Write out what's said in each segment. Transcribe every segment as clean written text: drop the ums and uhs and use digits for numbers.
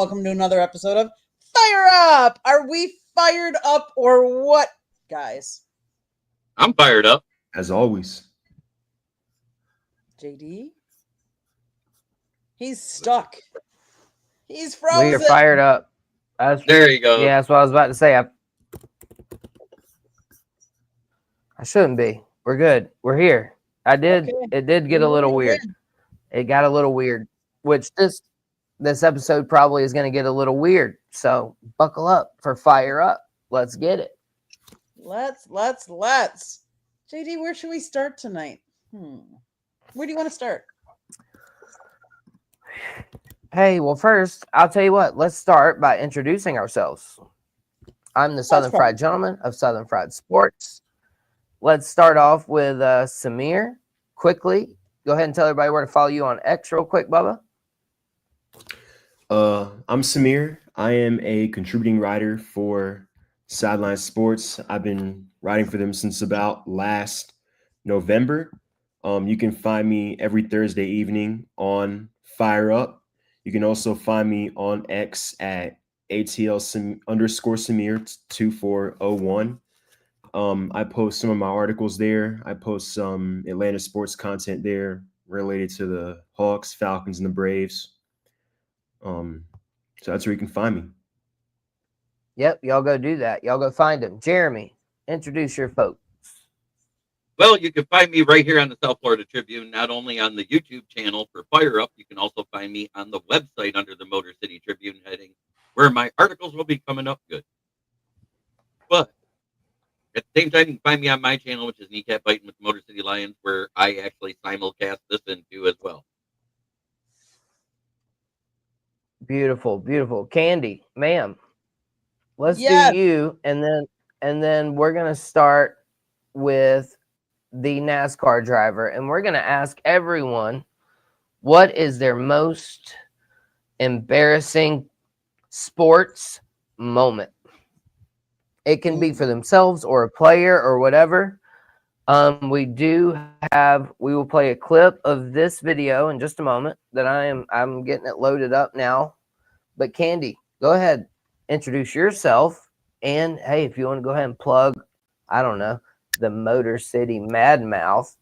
welcome to another episode of Fire Up! Are we fired up or what, guys? I'm fired up. As always. JD? He's stuck. He's We frozen. are fired up. There you go. Yeah, that's what I was about to say. I shouldn't be. We're good. We're here. Okay. It did get a little weird. It got a little weird, which this episode probably is going to get a little weird. So buckle up for Fire Up. Let's get it. Let's. JD, where should we start tonight? Where do you want to start? Hey, well, first, I'll tell you what. Let's start by introducing ourselves. I'm the Southern Fried Gentleman of Southern Fried Sports. Let's start off with Samir. Quickly, go ahead and tell everybody where to follow you on X real quick, Bubba. I'm Samir. I am a contributing writer for Sideline Sports. I've been writing for them since about last November. You can find me every Thursday evening on Fire Up. You can also find me on X at ATL_Samir2401. I post some of my articles there. I post some Atlanta sports content there related to the Hawks, Falcons, and the Braves. So that's where you can find me. Yep, y'all go do that. Y'all go find him. Jeremy, introduce your folks. Well, you can find me right here on the South Florida Tribune, not only on the YouTube channel for Fire Up, you can also find me on the website under the Motor City Tribune heading, where my articles will be coming up good. But at the same time, you can find me on my channel, which is Kneecap Biting with the Motor City Lions, where I actually simulcast this into as well. Beautiful, beautiful. Candy, ma'am. Let's do you, and then we're gonna start with the NASCAR driver, and we're gonna ask everyone what is their most embarrassing sports moment. It can be for themselves or a player or whatever. We will play a clip of this video in just a moment that I'm getting it loaded up now. But Candy, go ahead, introduce yourself. And hey, if you want to go ahead and plug, I don't know, the Motor City Mad Mouth,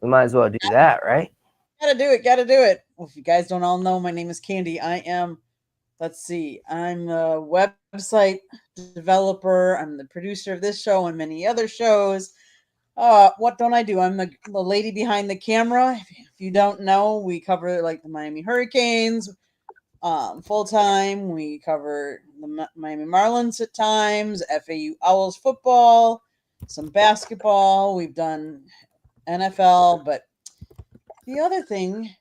we might as well do that, right? Gotta do it. Well, if you guys don't all know, my name is Candy. I'm a website developer. I'm the producer of this show and many other shows. What don't I do? I'm the lady behind the camera. If you don't know, we cover like the Miami Hurricanes full time. We cover the Miami Marlins at times, FAU Owls football, some basketball. We've done NFL, but the other thing,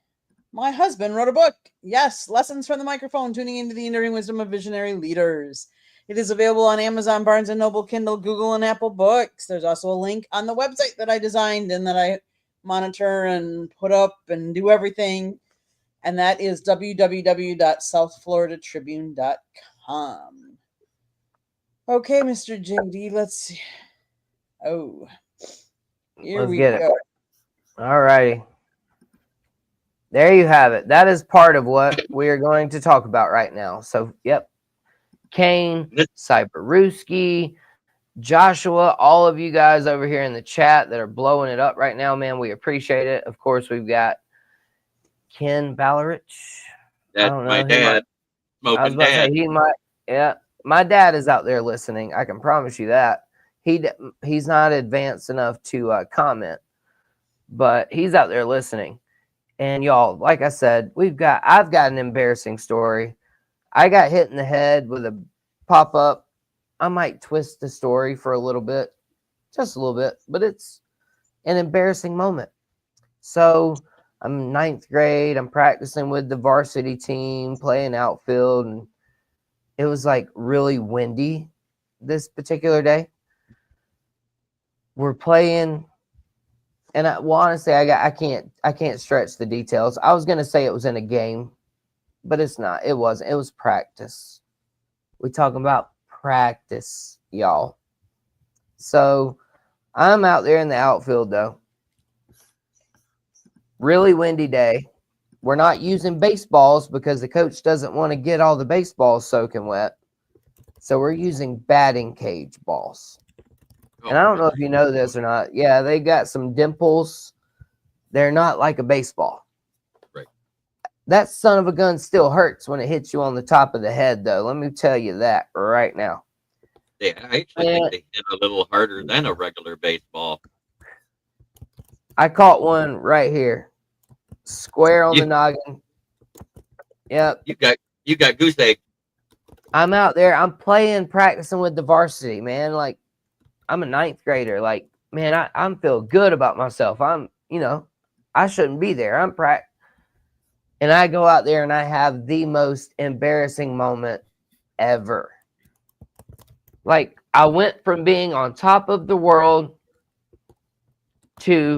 my husband wrote a book. Yes, Lessons from the Microphone, Tuning into the Enduring Wisdom of Visionary Leaders. It is available on Amazon, Barnes & Noble, Kindle, Google, and Apple Books. There's also a link on the website that I designed and that I monitor and put up and do everything. And that is www.southfloridatribune.com. Okay, Mr. JD, let's see. Oh, here we go. All righty. There you have it. That is part of what we are going to talk about right now. So, yep. Kane, Cyberuski, Joshua, all of you guys over here in the chat that are blowing it up right now, man, we appreciate it. Of course, we've got Ken Ballarich. That's my dad. Smoking dad. My dad is out there listening. I can promise you that. He's not advanced enough to comment, but he's out there listening. And y'all, like I said, I've got an embarrassing story. I got hit in the head with a pop-up. I might twist the story for a little bit, just a little bit, but it's an embarrassing moment. So I'm ninth grade. I'm practicing with the varsity team, playing outfield, and it was like really windy this particular day. We're playing, and honestly, I can't stretch the details. I was gonna say it was in a game, but it's not. It wasn't. It was practice. We're talking about practice, y'all. So I'm out there in the outfield though. Really windy day. we're not using baseballs because the coach doesn't want to get all the baseballs soaking wet. So we're using batting cage balls. And I don't know if you know this or not. Yeah, they got some dimples. They're not like a baseball. Right. That son of a gun still hurts when it hits you on the top of the head, though. Let me tell you that right now. I actually think they hit a little harder than a regular baseball. I caught one right here. Square on the noggin. Yep. You got goose egg. I'm out there. I'm practicing with the varsity, man. Like, I'm a 9th grader. Like, man, I'm feel good about myself. I shouldn't be there. And I go out there and I have the most embarrassing moment ever. Like, I went from being on top of the world to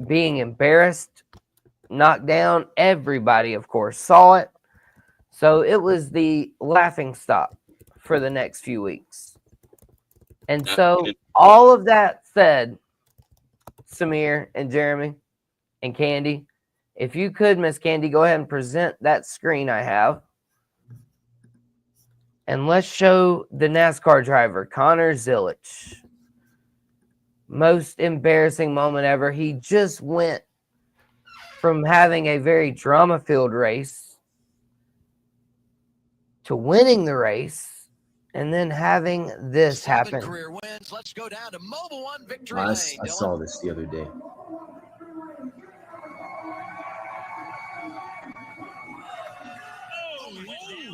being embarrassed, knocked down. Everybody, of course, saw it. So it was the laughing stock for the next few weeks. And so all of that said, Samir and Jeremy and Candy, if you could, Miss Candy, go ahead and present that screen I have. And let's show the NASCAR driver, Connor Zilich. Most embarrassing moment ever. He just went from having a very drama-filled race to winning the race and then having this happen. Career wins. Let's go down to Mobile One Victory I Lane. saw this the other day.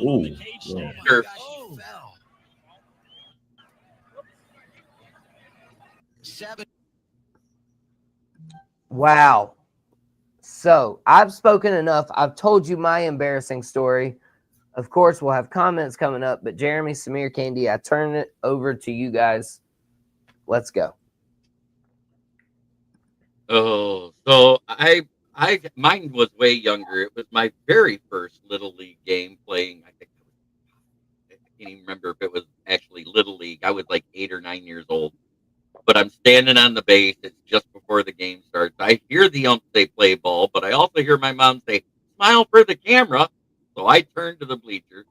Oh, yeah. Sure. Fell. 7. Wow. So I've spoken enough. I've told you my embarrassing story. Of course, we'll have comments coming up, but Jeremy, Samir, Candy, I turn it over to you guys. Let's go. Oh, so mine was way younger. It was my very first Little League game playing. I can't even remember if it was actually Little League. I was like 8 or 9 years old. But I'm standing on the base. It's just before the game starts. I hear the ump say play ball, but I also hear my mom say, smile for the camera. So I turn to the bleachers.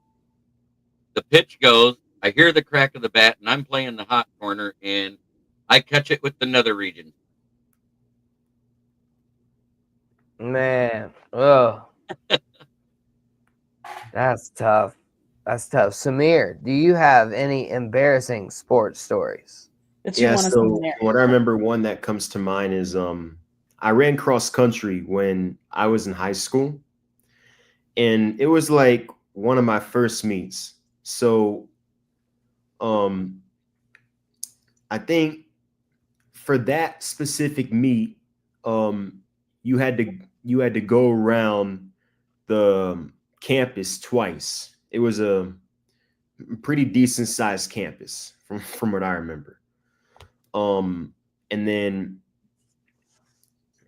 The pitch goes. I hear the crack of the bat, and I'm playing the hot corner, and I catch it with the nether region. Man. Oh. That's tough. That's tough. Samir, do you have any embarrassing sports stories? Yeah, so what I remember, one that comes to mind is I ran cross country when I was in high school, and it was like one of my first meets. So I think for that specific meet, you had to go around the campus twice. It was a pretty decent sized campus from what I remember. And then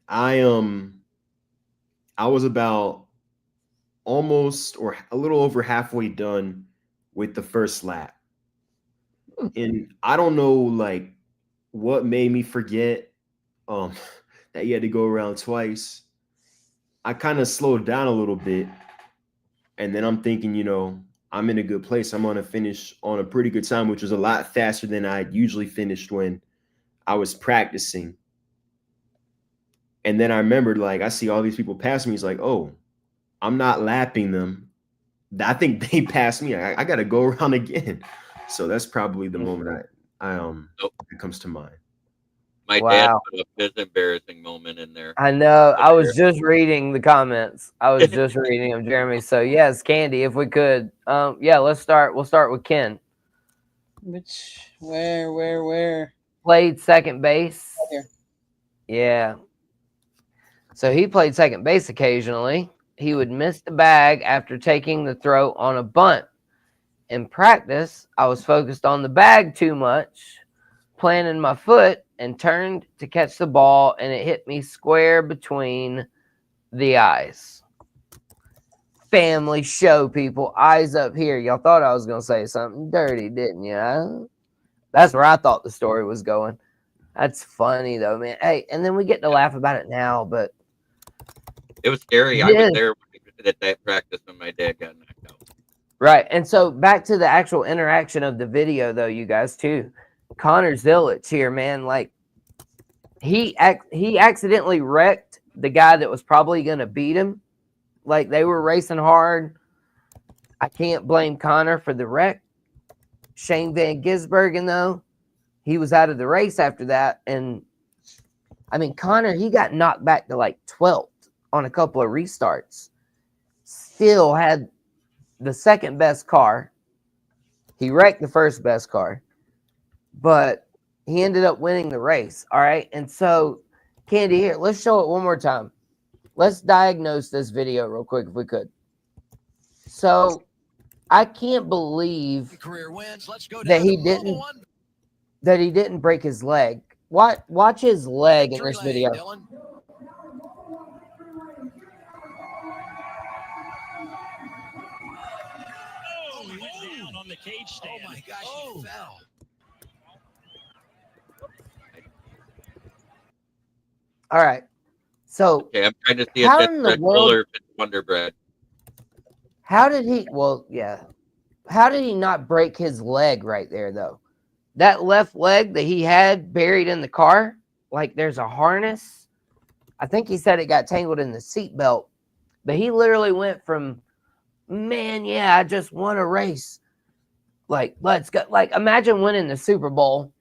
I was about almost or a little over halfway done with the first lap. And I don't know like what made me forget that you had to go around twice. I kind of slowed down a little bit. And then I'm thinking, I'm in a good place. I'm going to finish on a pretty good time, which was a lot faster than I usually finished when I was practicing. And then I remembered, like, I see all these people pass me. It's like, oh, I'm not lapping them. I think they passed me. I got to go around again. So that's probably the moment that comes to mind. My dad put up his embarrassing moment in there. I know. I was just reading the comments. I was just reading them, Jeremy. So yes, Candy, if we could. Let's start. We'll start with Ken. Where? Played second base. Here. Yeah. So he played second base occasionally. He would miss the bag after taking the throw on a bunt. In practice, I was focused on the bag too much, planting my foot, and turned to catch the ball, and it hit me square between the eyes. Family show, people. Eyes up here. Y'all thought I was going to say something dirty, didn't you? That's where I thought the story was going. That's funny, though, man. Hey, and then we get to laugh about it now, but It was scary. I was there at that practice when my dad got knocked out. Right. And so back to the actual interaction of the video, though, you guys, too. Connor Zillich here, man, like he accidentally wrecked the guy that was probably going to beat him. Like they were racing hard. I can't blame Connor for the wreck. Shane Van Gisbergen, though, he was out of the race after that. And I mean, Connor, he got knocked back to like 12th on a couple of restarts. Still had the second best car. He wrecked the first best car, but he ended up winning the race. All right. And so, Candy, here, let's show it one more time. Let's diagnose this video real quick if we could. So, I can't believe Career wins. Let's go that down he to didn't Mobile One that he didn't break his leg. Watch his leg in victory this lane, video. Dylan. Oh, he went down on the cage stand. Oh my gosh, he fell. All right. So, Okay, I'm trying to see if How that's in the Red world- Bull or if it's Wonder Bread. how did he? Well, yeah. How did he not break his leg right there, though? That left leg that he had buried in the car, like there's a harness. I think he said it got tangled in the seatbelt, but he literally went from, man, yeah, I just won a race. Like, let's go. Like, imagine winning the Super Bowl,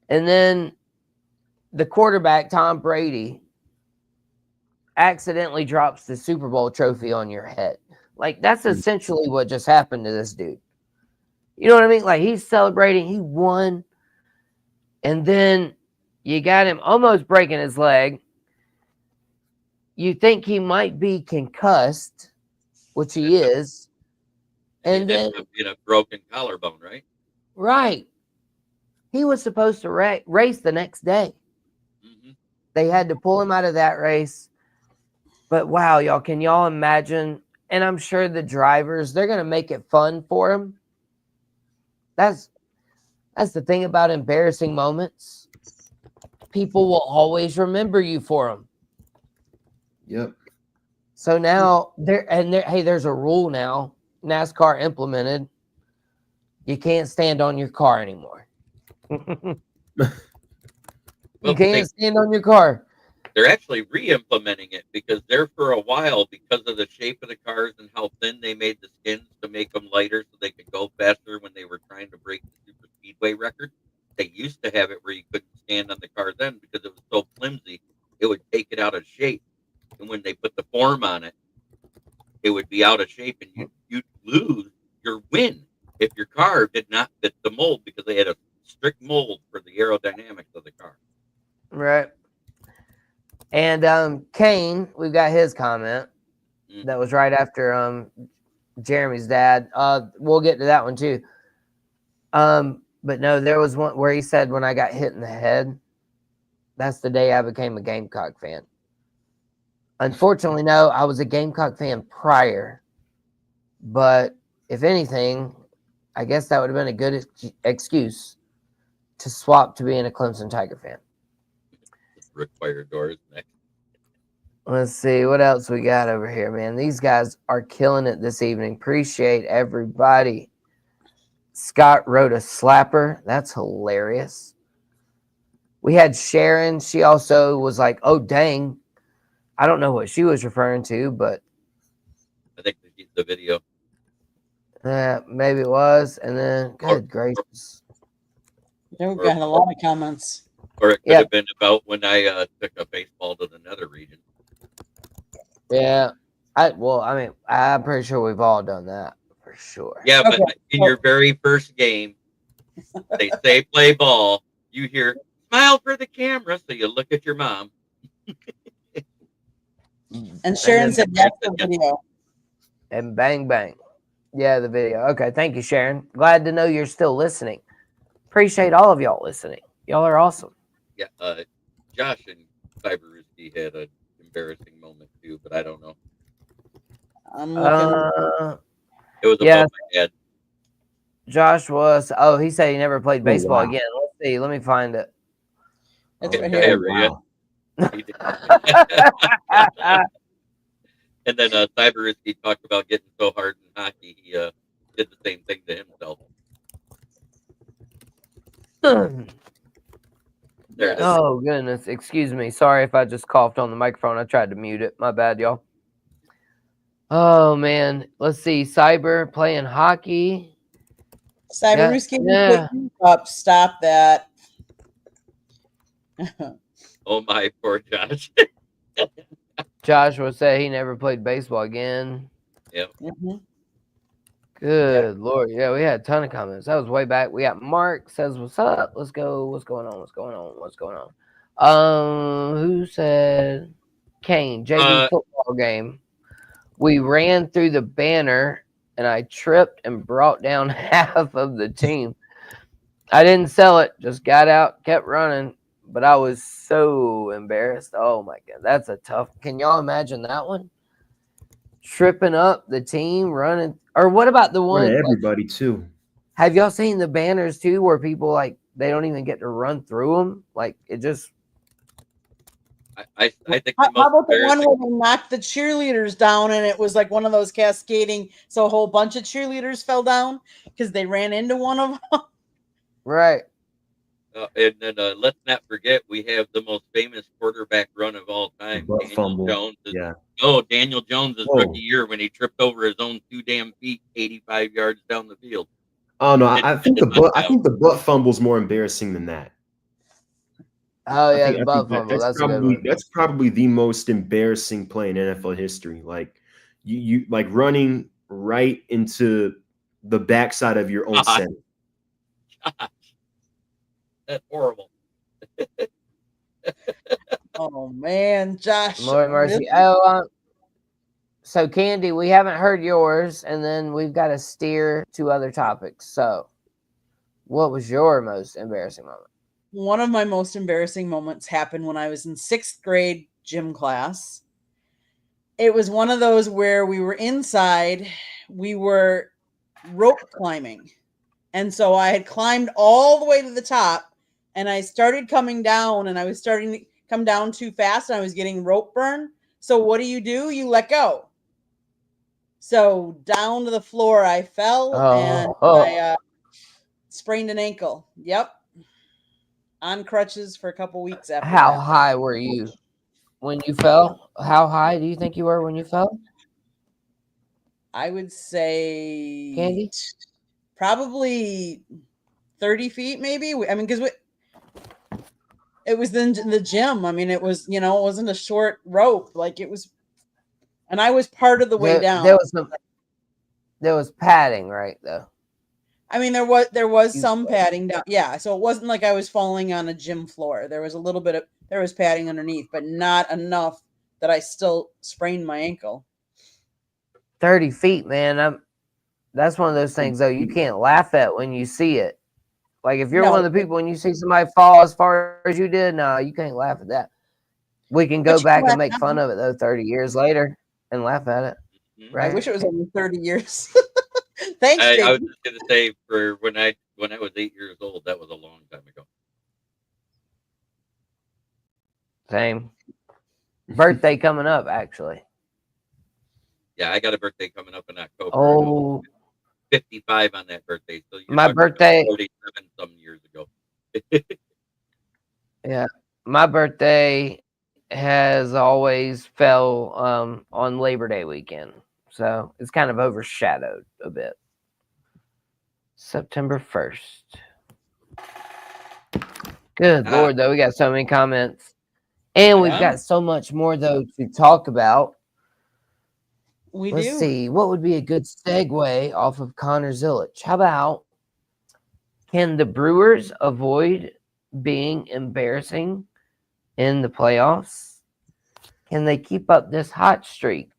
and then the quarterback, Tom Brady, accidentally drops the Super Bowl trophy on your head. Like, that's essentially what just happened to this dude. You know what I mean? Like, he's celebrating, he won, and then you got him almost breaking his leg. You think he might be concussed, which he is. And It then, ended up being a broken collarbone, right? right, he was supposed to race the next day. Mm-hmm. They had to pull him out of that race. But wow, y'all, can y'all imagine? And I'm sure the drivers, they're going to make it fun for him. That's the thing about embarrassing moments. People will always remember you for them. Yep. So now hey, there's a rule now. NASCAR implemented. You can't stand on your car anymore. You can't stand on your car. They're actually re-implementing it because there for a while, because of the shape of the cars and how thin they made the skins to make them lighter so they could go faster when they were trying to break the super speedway record. They used to have it where you couldn't stand on the car then because it was so flimsy, it would take it out of shape. And when they put the form on it, it would be out of shape and you'd lose your win if your car did not fit the mold because they had a strict mold for the aerodynamics of the car. Right. And Kane, we've got his comment that was right after Jeremy's dad. We'll get to that one too. But no, there was one where he said, when I got hit in the head, that's the day I became a Gamecock fan. Unfortunately, no, I was a Gamecock fan prior. But if anything, I guess that would have been a good excuse to swap to being a Clemson Tiger fan. Required doors next. Let's see what else we got over here, man. These guys are killing it this evening. Appreciate everybody. Scott wrote a slapper. That's hilarious. We had Sharon. She also was like, oh, dang. I don't know what she was referring to, but I think the video. maybe it was. And then, good gracious. We've got a lot of comments. Or it could have been about when I took a baseball to the nether region. Yeah. I'm pretty sure we've all done that for sure. Yeah, but in your very first game, they say play ball. You hear smile for the camera, so you look at your mom. And Sharon said that's the video. And bang, bang. Yeah, the video. Okay, thank you, Sharon. Glad to know you're still listening. Appreciate all of y'all listening. Y'all are awesome. Yeah, Josh and Cyberuski had an embarrassing moment too, but I don't know. I'm looking. It was above my head. Josh was. Oh, he said he never played baseball again. Let's see. Let me find it. It's right here. Wow. And then Cyberisky talked about getting so hard in hockey, he did the same thing to himself. There it is. Oh goodness, excuse me. Sorry if I just coughed on the microphone. I tried to mute it. My bad, y'all. Oh man, let's see. Cyber playing hockey. Cyberuski, Yeah. up. Stop that. Oh my, poor Josh. Joshua said he never played baseball again. Yep. Mhm. Good Lord. Yeah, we had a ton of comments. That was way back. We got Mark says, "What's up? Let's go. What's going on? What's going on? What's going on?" Who said Kane, JV football game? We ran through the banner and I tripped and brought down half of the team. I didn't sell it, just got out, kept running, but I was so embarrassed. Oh my God, that's a tough. Can y'all imagine that one? Tripping up the team, running. Or what about the Run one? everybody too. Have y'all seen the banners too, where people like they don't even get to run through them? Like it just. I think How the most about the one embarrassing. where they knocked the cheerleaders down and it was like one of those cascading, so a whole bunch of cheerleaders fell down because they ran into one of them? Right. And then let's not forget we have the most famous quarterback run of all time, Butt Daniel fumble. Jones. Yeah. Daniel Jones' Whoa. rookie year when he tripped over his own 2 damn feet 85 yards down the field. Oh no, And I think the butt. I think the butt fumble's more embarrassing than that. Oh yeah, I the think butt fumble. That's a good one. that's probably the most embarrassing play in NFL history. Like you like running right into the backside of your own God. center. That's horrible. Oh man, Josh. Lord mercy. Really? Oh, so Candy, we haven't heard yours, and then we've got to steer to other topics. So, what was your most embarrassing moment? One of my most embarrassing moments happened when I was in 6th grade gym class. It was one of those where we were inside, we were rope climbing. And so I had climbed all the way to the top and I started coming down and I was starting to come down too fast and I was getting rope burn. So what do? You let go. So down to the floor I fell and I sprained an ankle. Yep. On crutches for a couple weeks after How that. high were you when you fell? How high do you think you were when you fell? I would say Candy? probably 30 feet, maybe. I mean, because it was in the gym. I mean, it was, it wasn't a short rope. Like it was, and I was part of the way down. There was padding, right, though. I mean, there was some padding down. Yeah. So it wasn't like I was falling on a gym floor. There was a little bit there was padding underneath, but not enough that I still sprained my ankle. 30 feet, man. That's one of those things, though, you can't laugh at when you see it. Like, if you're one of the people when you see somebody fall as far as you did, no, you can't laugh at that. We can go back and make fun of it, though, 30 years later and laugh at it. Mhm. Right? I wish it was only 30 years. Thanks, I Jake. was just going to say, for when I was 8 years old, that was a long time ago. Same. Birthday coming up, actually. Yeah, I got a birthday coming up in October. Oh, 55 on that birthday. So my birthday, 47 some years ago. yeah, my birthday has always fell on Labor Day weekend, so it's kind of overshadowed a bit. September 1st. Good Lord, though, we got so many comments, and we've got so much more though to talk about. Let's see, what would be a good segue off of Connor Zillich? How about, can the Brewers avoid being embarrassing in the playoffs? Can they keep up this hot streak?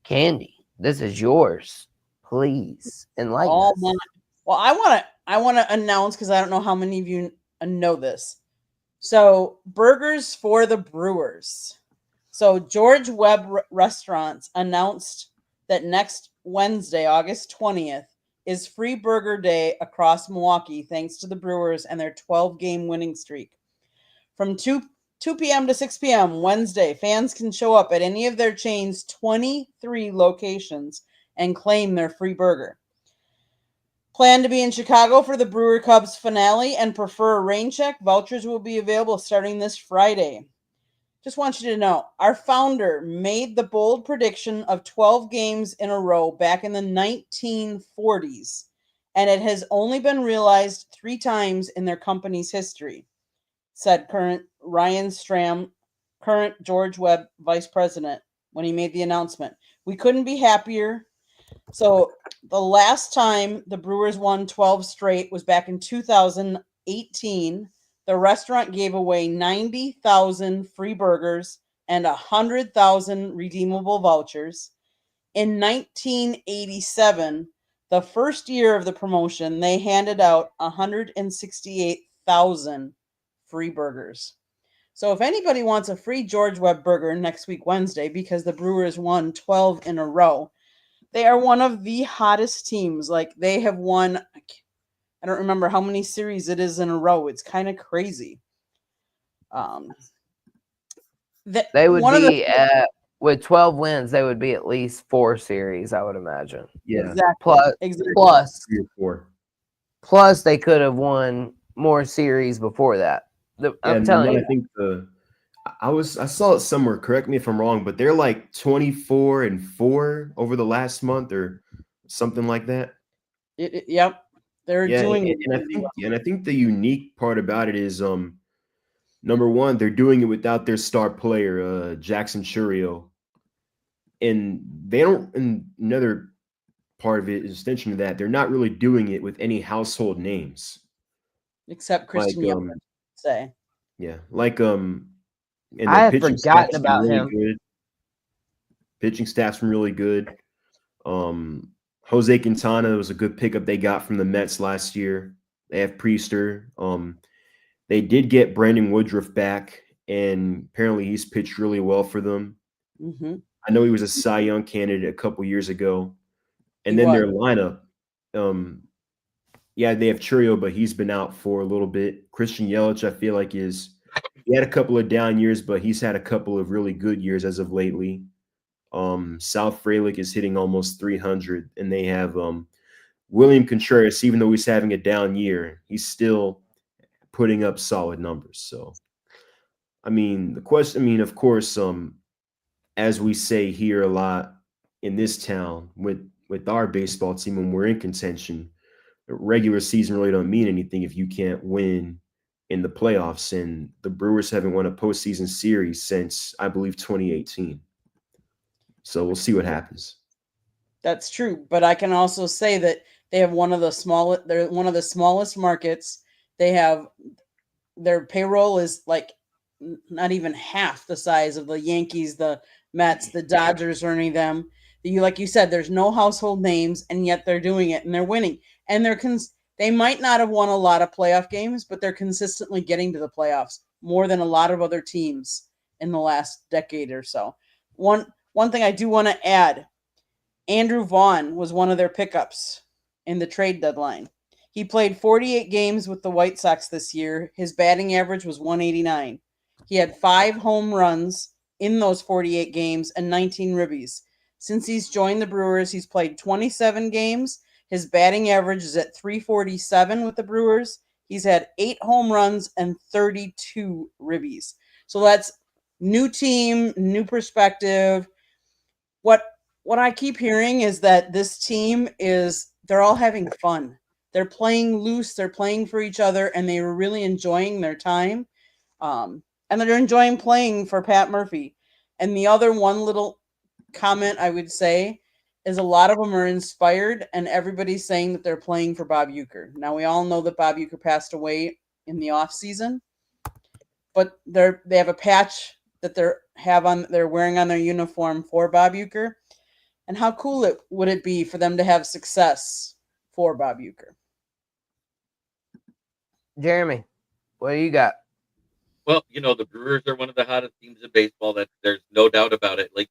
Candy, this is yours. Please enlighten us. Well, I want to announce, because I don't know how many of you know this. So, Burgers for the Brewers. So, George Webb Restaurants announced that next Wednesday, August 20th, is Free Burger Day across Milwaukee, thanks to the Brewers and their 12-game winning streak. From 2 2 p.m. to 6 p.m. Wednesday. Fans can show up at any of their chain's 23 locations and claim their free burger. Plan to be in Chicago for the Brewer Cubs finale and prefer a rain check. Vouchers will be available starting this Friday. Just want you to know, our founder made the bold prediction of 12 games in a row back in the 1940s, and it has only been realized 3 times in their company's history, said current Ryan Stram, current George Webb vice president, when he made the announcement. We couldn't be happier. So the last time the Brewers won 12 straight was back in 2018. The restaurant gave away 90,000 free burgers and 100,000 redeemable vouchers. In 1987, the first year of the promotion, they handed out 168,000 free burgers. So if anybody wants a free George Webb burger next week, Wednesday, because the Brewers won 12 in a row, they are one of the hottest teams. Like, they have won, I don't remember how many series it is in a row. It's kind of crazy. They would be with 12 wins. They would be at least 4 series, I would imagine. Yeah. Exactly. Plus, 3 or 4. Plus, they could have won more series before that. I'm telling you. I think I saw it somewhere. Correct me if I'm wrong, but they're like 24-4 over the last month or something like that. Yep, they're doing it. And I think the unique part about it is, number one, they're doing it without their star player, Jackson Churio, and they don't. And another part of it is extension of that, they're not really doing it with any household names, except Christian Yelich, say. Yeah, like and I the had pitching forgotten staff's about really him. good. Pitching staff's been really good. Jose Quintana was a good pickup they got from the Mets last year. They have Priester. They did get Brandon Woodruff back, and apparently he's pitched really well for them. Mm-hmm. I know he was a Cy Young candidate a couple years ago. And then their lineup, they have Churio, but he's been out for a little bit. Christian Yelich, I feel like he had a couple of down years, but he's had a couple of really good years as of lately. Sal Frelick is hitting almost 300, and they have William Contreras. Even though he's having a down year, he's still putting up solid numbers. So, of course, as we say here a lot in this town with our baseball team, when we're in contention, the regular season really don't mean anything if you can't win in the playoffs. And the Brewers haven't won a postseason series since, I believe, 2018. So we'll see what happens. That's true, but I can also say that they have one of the smallest markets. They have, their payroll is like not even half the size of the Yankees, the Mets, the Dodgers, or any of them. Like you said, there's no household names, and yet they're doing it and they're winning. And they might not have won a lot of playoff games, but they're consistently getting to the playoffs more than a lot of other teams in the last decade or so. One thing I do want to add, Andrew Vaughn was one of their pickups in the trade deadline. He played 48 games with the White Sox this year. His batting average was 189. He had 5 home runs in those 48 games and 19 ribbies. Since he's joined the Brewers, he's played 27 games. His batting average is at 347 with the Brewers. He's had 8 home runs and 32 ribbies. So that's new team, new perspective. What I keep hearing is that this team they're all having fun. They're playing loose, they're playing for each other, and they were really enjoying their time. And they're enjoying playing for Pat Murphy. And the other one little comment I would say is a lot of them are inspired, and everybody's saying that they're playing for Bob Uecker. Now, we all know that Bob Uecker passed away in the off season, but they have a patch that they're wearing on their uniform for Bob Uecker. And how cool would it be for them to have success for Bob Uecker? Jeremy, what do you got? Well, the Brewers are one of the hottest teams in baseball. That there's no doubt about it. Like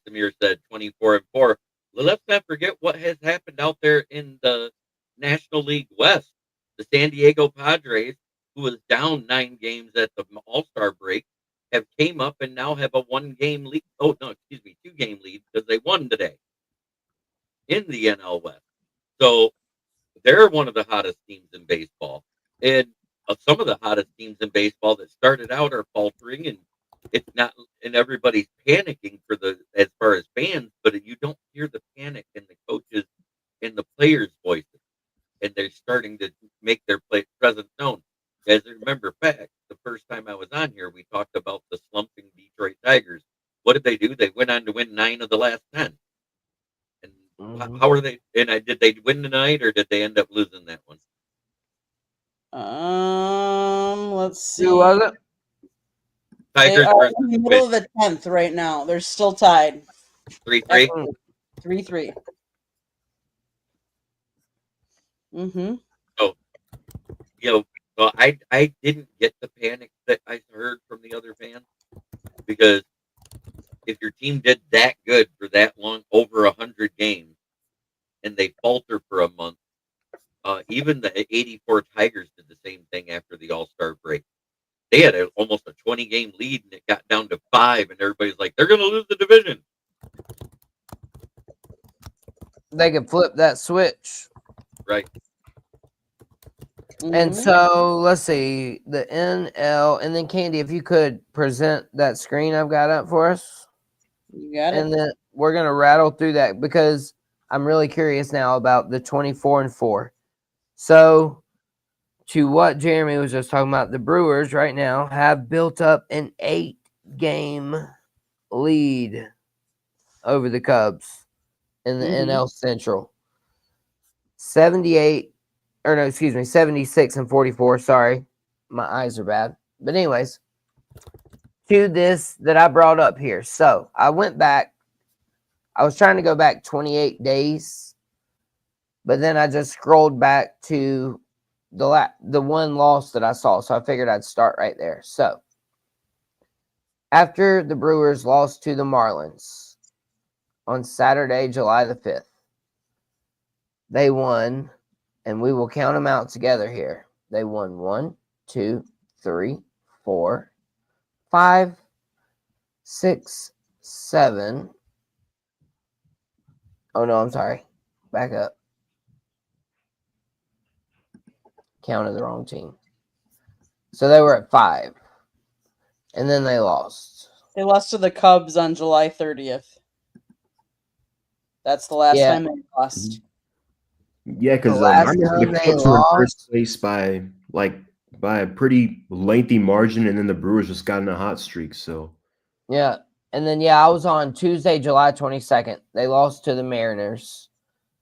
Samir said, 24-4. Well, let's not forget what has happened out there in the National League West. The San Diego Padres, who was down 9 games at the All-Star break, have came up and now have a 1-game lead. Oh no, excuse me, 2-game lead because they won today in the NL West. So they're one of the hottest teams in baseball, and some of the hottest teams in baseball that started out are faltering, and it's not, and everybody's panicking for the as far as fans, but you don't hear the panic in the coaches and the players' voices, and they're starting to make their presence known. As a remember fact, the first time I was on here, we talked about the slumping Detroit Tigers. What did they do? They went on to win 9 of the last 10. And how are they? And did they win tonight, or did they end up losing that one? Let's see. Who was it? They Tigers are versus in the middle of the 10th right now. They're still tied. 3-3. 3-3. Mm-hmm. So, so I didn't get the panic that I heard from the other fans, because if your team did that good for that long, over 100 games, and they falter for a month, even the '84 Tigers did the same thing after the All-Star break. They had almost a 20-game lead, and it got down to 5, and everybody's like, they're going to lose the division. They could flip that switch. Right. And Mhm. so let's see the NL, and then Candy, if you could present that screen I've got up for us, You got it. and then we're gonna rattle through that because I'm really curious now about the 24-4. So, to what Jeremy was just talking about, the Brewers right now have built up an 8-game lead over the Cubs in the Mhm. NL Central. 76-44. Sorry, my eyes are bad. But anyways, to this that I brought up here. So I went back. I was trying to go back 28 days, but then I just scrolled back to the one loss that I saw. So I figured I'd start right there. So after the Brewers lost to the Marlins on Saturday, July the 5th, they won. And we will count them out together here. They won 1, 2, 3, 4, 5, 6, 7. Oh no, I'm sorry. Back up. Counted the wrong team. So they were at 5. And then they lost. They lost to the Cubs on July 30th. That's the last Yeah. time they lost. Yeah, because The last I remember time the they Cubs were in first lost- place by a pretty lengthy margin, and then the Brewers just got in a hot streak. So Yeah. And then, I was on Tuesday, July 22nd. They lost to the Mariners.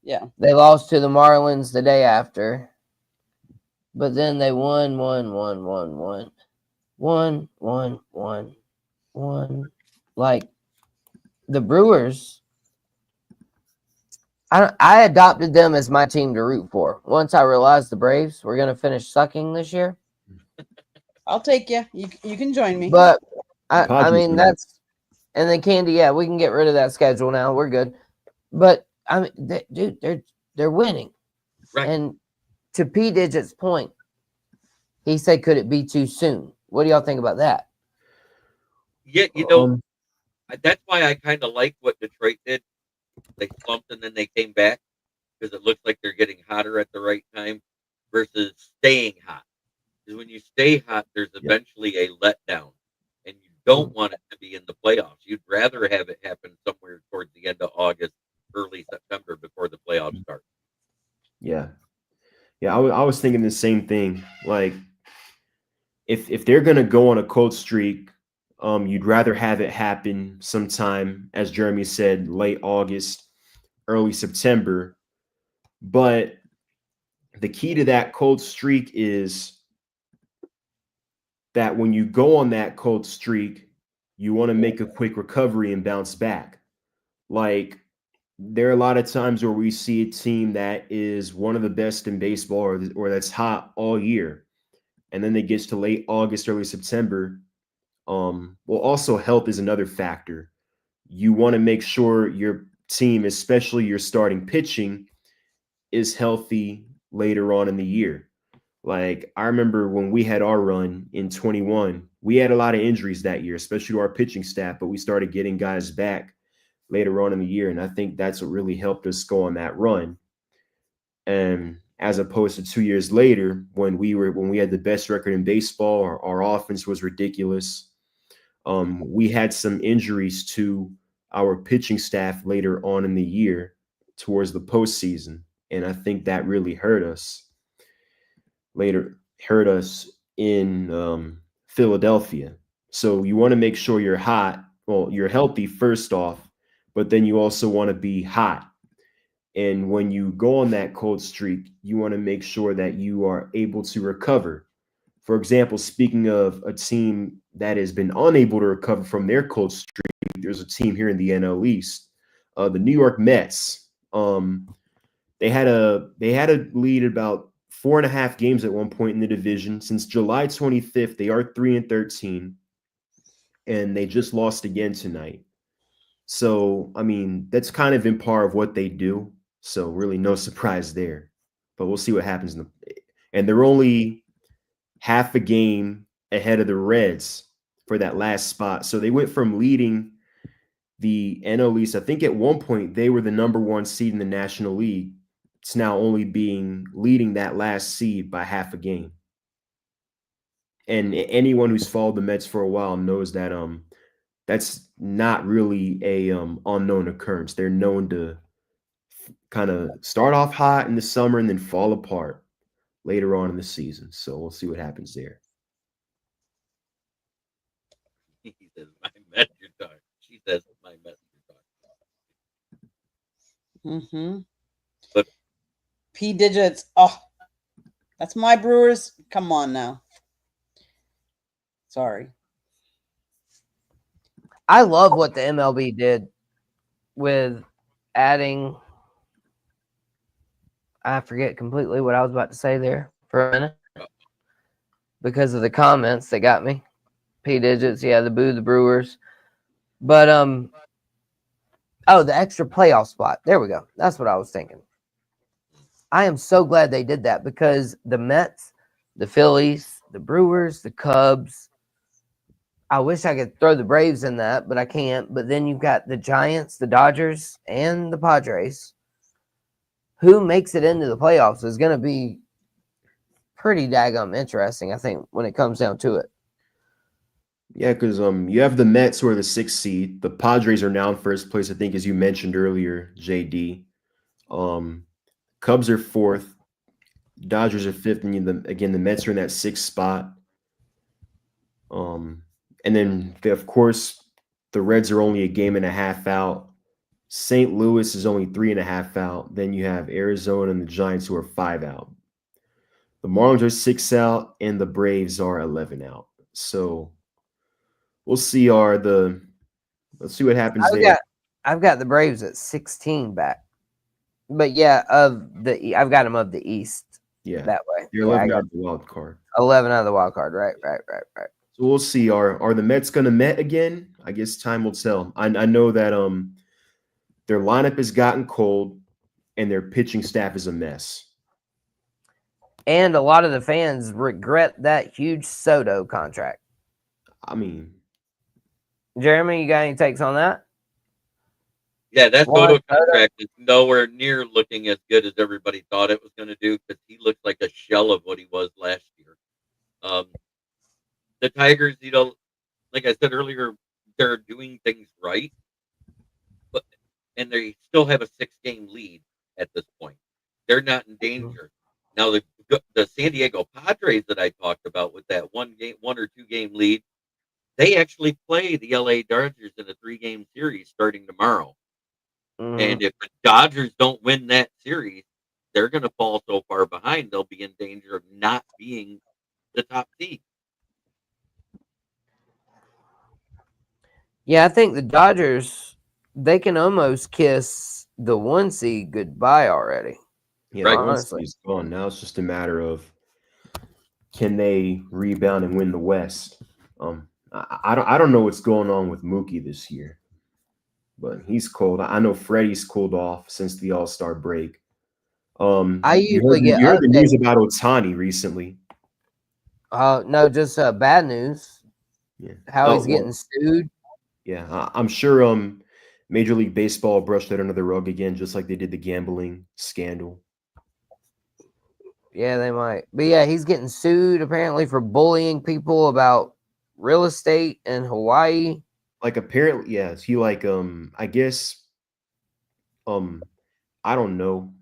Yeah. They lost to the Marlins the day after. But then they won. 1. Like the Brewers, I adopted them as my team to root for. Once I realized the Braves were going to finish sucking this year. I'll take you. You can join me. But I Padres mean, were- that's, and then Candy, yeah, we can get rid of that schedule now. We're good. But I mean, dude, they're winning. Right. And to P Digit's point, he said, could it be too soon? What do y'all think about that? Yeah, that's why I kind of like what Detroit did. They slumped and then they came back, because it looks like they're getting hotter at the right time versus staying hot. Because when you stay hot, there's eventually a letdown, and you don't want it to be in the playoffs. You'd rather have it happen somewhere towards the end of August, early September, before the playoffs start. yeah. I was thinking the same thing. Like, if they're gonna go on a cold streak, you'd rather have it happen sometime, as Jeremy said, late August, early September. But the key to that cold streak is that when you go on that cold streak, you want to make a quick recovery and bounce back. Like, there are a lot of times where we see a team that is one of the best in baseball, or that's hot all year, and then it gets to late August, early September. Well, also health is another factor. You want to make sure your team, especially your starting pitching, is healthy later on in the year. Like, I remember when we had our run in 21, we had a lot of injuries that year, especially to our pitching staff, but we started getting guys back later on in the year. And I think that's what really helped us go on that run. And as opposed to 2 years later, when we had the best record in baseball, our offense was ridiculous. We had some injuries to our pitching staff later on in the year towards the postseason. And I think that really hurt us in Philadelphia. So you want to make sure you're hot. Well, you're healthy first off, but then you also want to be hot. And when you go on that cold streak, you want to make sure that you are able to recover. For example, speaking of a team that has been unable to recover from their cold streak, there's a team here in the NL East, the New York Mets. They had a lead about 4.5 games at one point in the division. Since July 25th, they are 3-13, and they just lost again tonight. So, I mean, that's kind of in par of what they do. So really no surprise there. But we'll see what happens. And they're only half a game ahead of the Reds for that last spot. So they went from leading the NL East. I think at one point they were the number 1 seed in the National League. It's now only leading that last seed by half a game. And anyone who's followed the Mets for a while knows that that's not really a unknown occurrence. They're known to kind of start off hot in the summer and then fall apart later on in the season. So we'll see what happens there. He says, my Mets are done. She says, my Mets are done. Mm-hmm. But P Digits. Oh, that's my Brewers. Come on now. Sorry. I love what the MLB did with adding. I forget completely what I was about to say there for a minute because of the comments that got me. P Digits, yeah, the boo the Brewers. But the extra playoff spot. There we go. That's what I was thinking. I am so glad they did that because the Mets, the Phillies, the Brewers, the Cubs. I wish I could throw the Braves in that, but I can't. But then you've got the Giants, the Dodgers, and the Padres. Who makes it into the playoffs is going to be pretty daggum interesting, I think, when it comes down to it. Yeah, because you have the Mets who are the 6th seed. The Padres are now in first place, I think, as you mentioned earlier, JD. Cubs are 4th. Dodgers are 5th. And again, the Mets are in that 6th spot. And then, of course, the Reds are only a game and a half out. St. Louis is only 3.5 out. Then you have Arizona and the Giants who are 5 out. The Marlins are 6 out, and the Braves are 11 out. So we'll see. Let's see what happens there. I've got the Braves at 16 back, but yeah, I've got them of the East. Yeah, that way. You're 11 out of the wild card. 11 out of the wild card. Right. So we'll see. Are the Mets going to Met again? I guess time will tell. I know that their lineup has gotten cold, and their pitching staff is a mess. And a lot of the fans regret that huge Soto contract. I mean, Jeremy, you got any takes on that? Yeah, that Soto contract is nowhere near looking as good as everybody thought it was going to do because he looks like a shell of what he was last year. The Tigers, like I said earlier, they're doing things right, and they still have a 6-game lead at this point. They're not in danger. Now, the San Diego Padres that I talked about with that 1 or 2 game lead, they actually play the LA Dodgers in a 3-game series starting tomorrow. Mm-hmm. And if the Dodgers don't win that series, they're going to fall so far behind, they'll be in danger of not being the top seed. Yeah, I think the Dodgers, they can almost kiss the 1 seed goodbye already. Yeah, right. Honestly, it's gone. Now it's just a matter of can they rebound and win the West. I don't know what's going on with Mookie this year, but he's cold. I know Freddie's cooled off since the All-Star break. I usually get you heard the news about Ohtani recently. No, just bad news. Yeah. How Oh, he's getting well, sued. yeah. I'm sure Major League Baseball brushed that under the rug again, just like they did the gambling scandal. Yeah, they might. But yeah, he's getting sued apparently for bullying people about real estate in Hawaii. Like apparently, yes, he like I guess I don't know.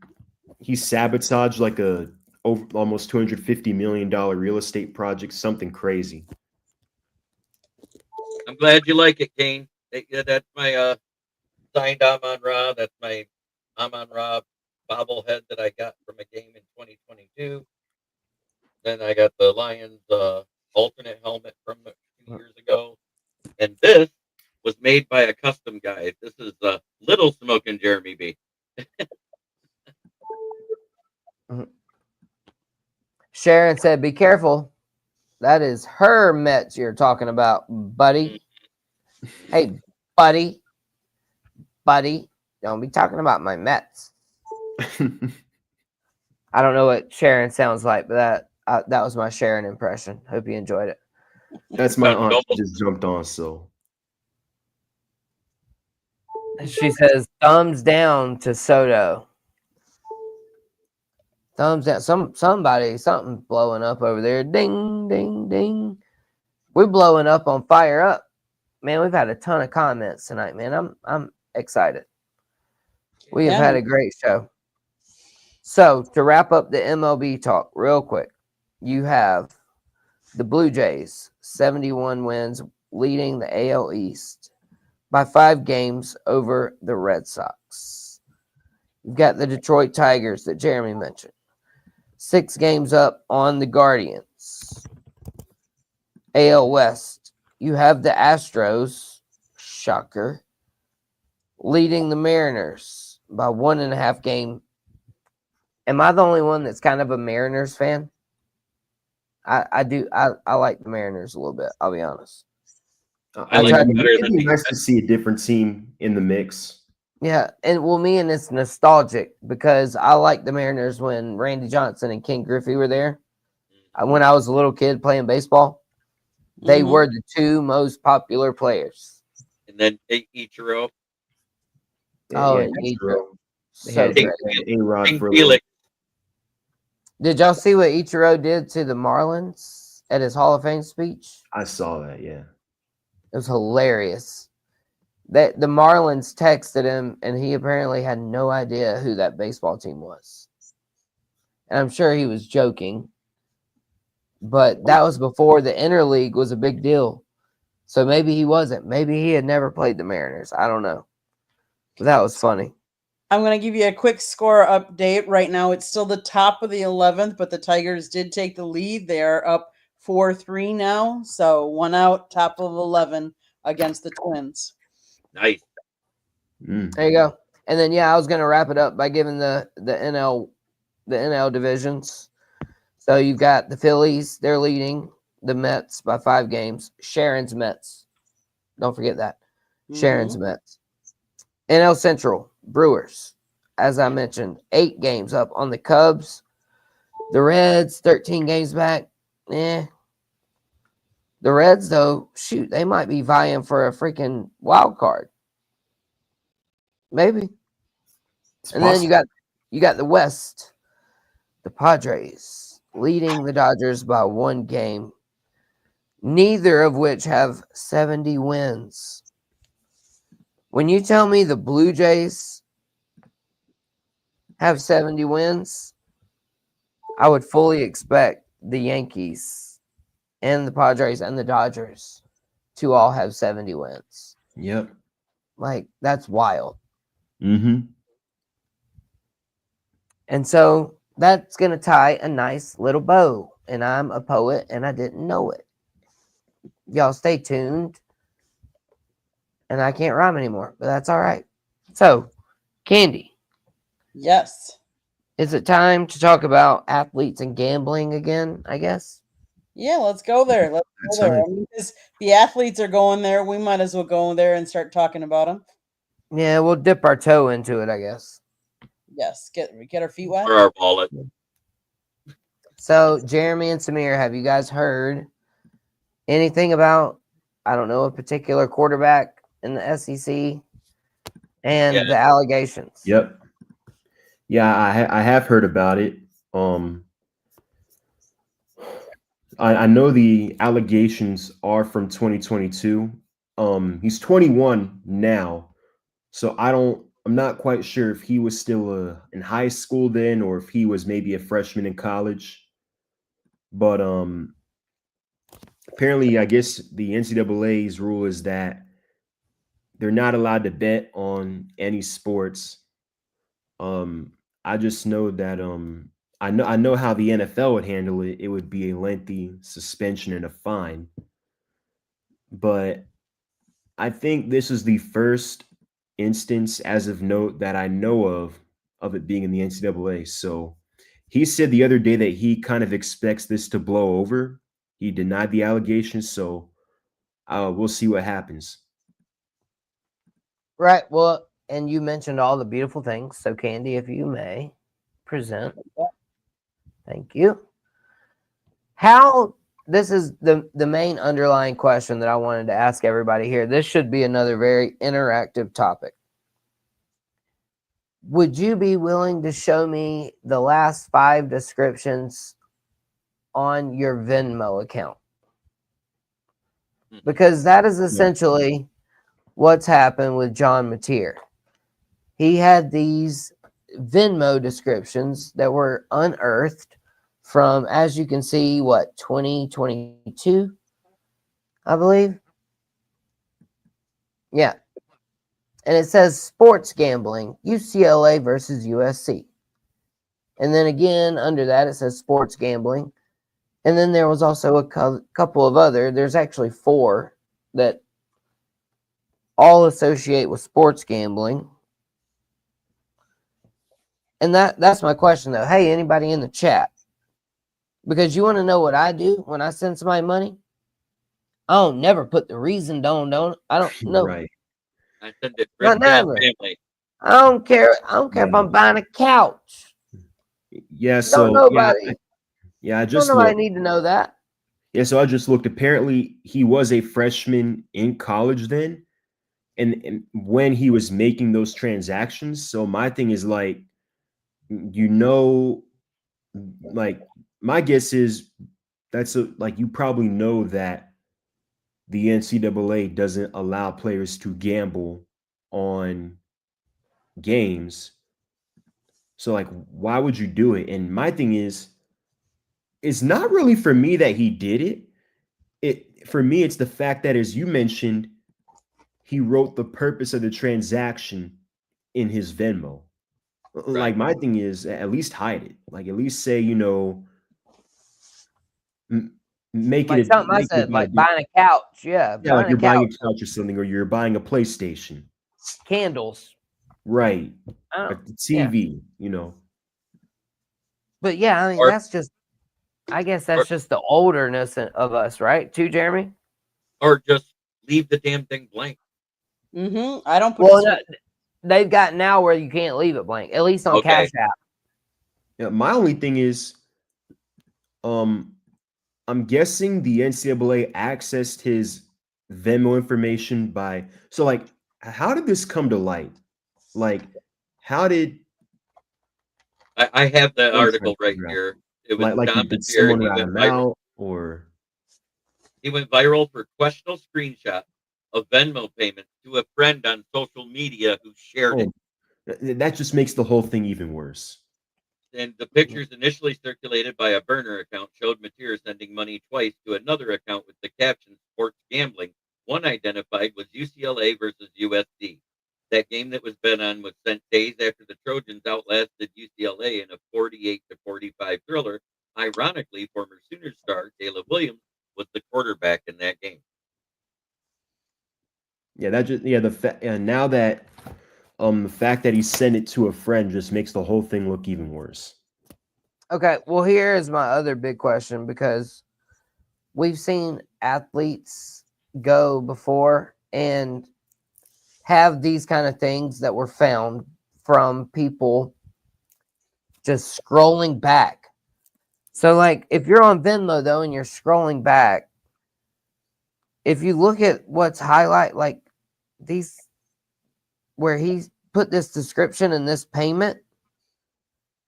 He sabotaged like a over almost $250 million real estate project, something crazy. I'm glad you like it, Kane. Yeah, that's my signed Amon Ra. That's my Amon Ra bobblehead that I got from a game in 2022. Then I got the Lions alternate helmet from a few years ago. And this was made by a custom guy. This is Little Smoke and Jeremy B. Sharon said, "Be careful. That is her Mets you're talking about, buddy. Hey, buddy, don't be talking about my Mets." I don't know what Sharon sounds like, but that was my Sharon impression. Hope you enjoyed it. That's my Sounded aunt. She almost just jumped on. So She says, "Thumbs down to Soto." Thumbs down. Something blowing up over there. Ding, ding, ding. We're blowing up on Fire Up. Man, we've had a ton of comments tonight, man. I'm excited. We have had a great show. So to wrap up the MLB talk real quick, you have the Blue Jays, 71 wins, leading the AL East by 5 games over the Red Sox. You've got the Detroit Tigers that Jeremy mentioned, 6 games up on the Guardians. AL West, you have the Astros, shocker, leading the Mariners by 1.5 game. Am I the only one that's kind of a Mariners fan? I like the Mariners a little bit. I'll be honest. I like it better it'd than be the nice to see a different team in the mix. Yeah, and and it's nostalgic because I like the Mariners when Randy Johnson and Ken Griffey were there. When I was a little kid playing baseball, they were the 2 most popular players. And then Ichiro. Oh, Yeah, Ichiro. They So had great. A-Rod King for a Felix. Did y'all see what Ichiro did to the Marlins at his Hall of Fame speech? I saw that. Yeah. It was hilarious. That the Marlins texted him, and he apparently had no idea who that baseball team was. And I'm sure he was joking, but that was before the interleague was a big deal. So maybe he wasn't. Maybe he had never played the Mariners. I don't know. But that was funny. I'm going to give you a quick score update. Right now, it's still the top of the 11th, but the Tigers did take the lead. They're up 4-3 now. So 1 out, top of 11 against the Twins. Nice. There you go. And then I was going to wrap it up by giving the NL divisions. So you've got the Phillies, they're leading the Mets by 5 games. Sharon's Mets. Don't forget that. Sharon's Mets. NL Central, Brewers. As I mentioned, 8 games up on the Cubs. The Reds, 13 games back. The Reds, though, shoot, they might be vying for a freaking wild card. Maybe. And then you got the West, the Padres, leading the Dodgers by 1 game. Neither of which have 70 wins. When you tell me the Blue Jays have 70 wins, I would fully expect the Yankees and the Padres and the Dodgers to all have 70 wins. Yep. Like, that's wild. Mm-hmm. And so that's going to tie a nice little bow. And I'm a poet and I didn't know it. Y'all stay tuned. And I can't rhyme anymore, but that's all right. So, Candy. Yes. Is it time to talk about athletes and gambling again, I guess? Yeah, let's go there. Let's go there. I mean, because the athletes are going there. We might as well go there and start talking about them. Yeah, we'll dip our toe into it, I guess. Yes, get our feet wet. For our wallet. So, Jeremy and Samir, have you guys heard anything about I don't know, a particular quarterback in the SEC and Yeah. the allegations. Yep. Yeah, I have heard about it. I know the allegations are from 2022. He's 21 now, so I'm not quite sure if he was still in high school then, or if he was maybe a freshman in college. But apparently, I guess the NCAA's rule is that they're not allowed to bet on any sports. I just know that I know how the NFL would handle it. It would be a lengthy suspension and a fine. But I think this is the first instance as of note that I know of it being in the NCAA. So he said the other day that he kind of expects this to blow over. He denied the allegations, so we'll see what happens. Right. Well, and you mentioned all the beautiful things. So, Candy, if you may present. Thank you. How this is the main underlying question that I wanted to ask everybody here. This should be another very interactive topic. Would you be willing to show me the last 5 descriptions on your Venmo account? Because that is essentially what's happened with John Mateer. He had these Venmo descriptions that were unearthed from, as you can see, 2022, I believe. Yeah. And it says sports gambling, UCLA versus USC. And then again, under that, it says sports gambling. And then there was also a couple of there's actually 4 that all associate with sports gambling. And that's my question, though. Hey, anybody in the chat? Because you want to know what I do when I send somebody money? I don't never put the reason don't. I don't know. Right. I send it Not right to never. family. I don't care. I don't care if I'm buying a couch. Yeah. Don't So nobody. I Don't just nobody looked. need to know that. Yeah. So I just looked. Apparently, he was a freshman in college then, and when he was making those transactions. So my thing is like, like my guess is like you probably know that the NCAA doesn't allow players to gamble on games. So like why would you do it? And my thing is it's not really for me that he did it. For me it's the fact that, as you mentioned, he wrote the purpose of the transaction in his Venmo. Like my thing is at least hide it. Like at least say, make Like it something I said, like buying a couch. Yeah, yeah, like buying a you're buying a couch. couch or something, or you're buying a PlayStation. Candles. Right. Oh, A TV, But yeah, I mean, Or- I guess that's just the olderness of us, right? Too, Jeremy? Or just leave the damn thing blank. I don't put Well, they've got now where you can't leave it blank, at least on Okay. Cash App. Yeah, my only thing is, I'm guessing the NCAA accessed his Venmo information so like, how did this come to light? Like, how did I have the I'm trying article to right figure out. here. It was Like Don did Mateer. someone rat him out, or He went viral for questionable screenshot of Venmo payments to a friend on social media who shared it. that just makes the whole thing even worse. And the pictures initially circulated by a burner account showed Mateer sending money twice to another account with the caption "Sports Gambling." One identified was UCLA versus USC. That game that was bet on was sent days after the Trojans outlasted UCLA in a 48-45 thriller. Ironically, former Sooner star Caleb Williams was the quarterback in that game. Yeah, now that the fact that he sent it to a friend just makes the whole thing look even worse. Okay, well, here is my other big question, because we've seen athletes go before and have these kind of things that were found from people just scrolling back. So, like, if you're on Venmo, though, and you're scrolling back, if you look at what's highlight, like these, where he put this description and this payment,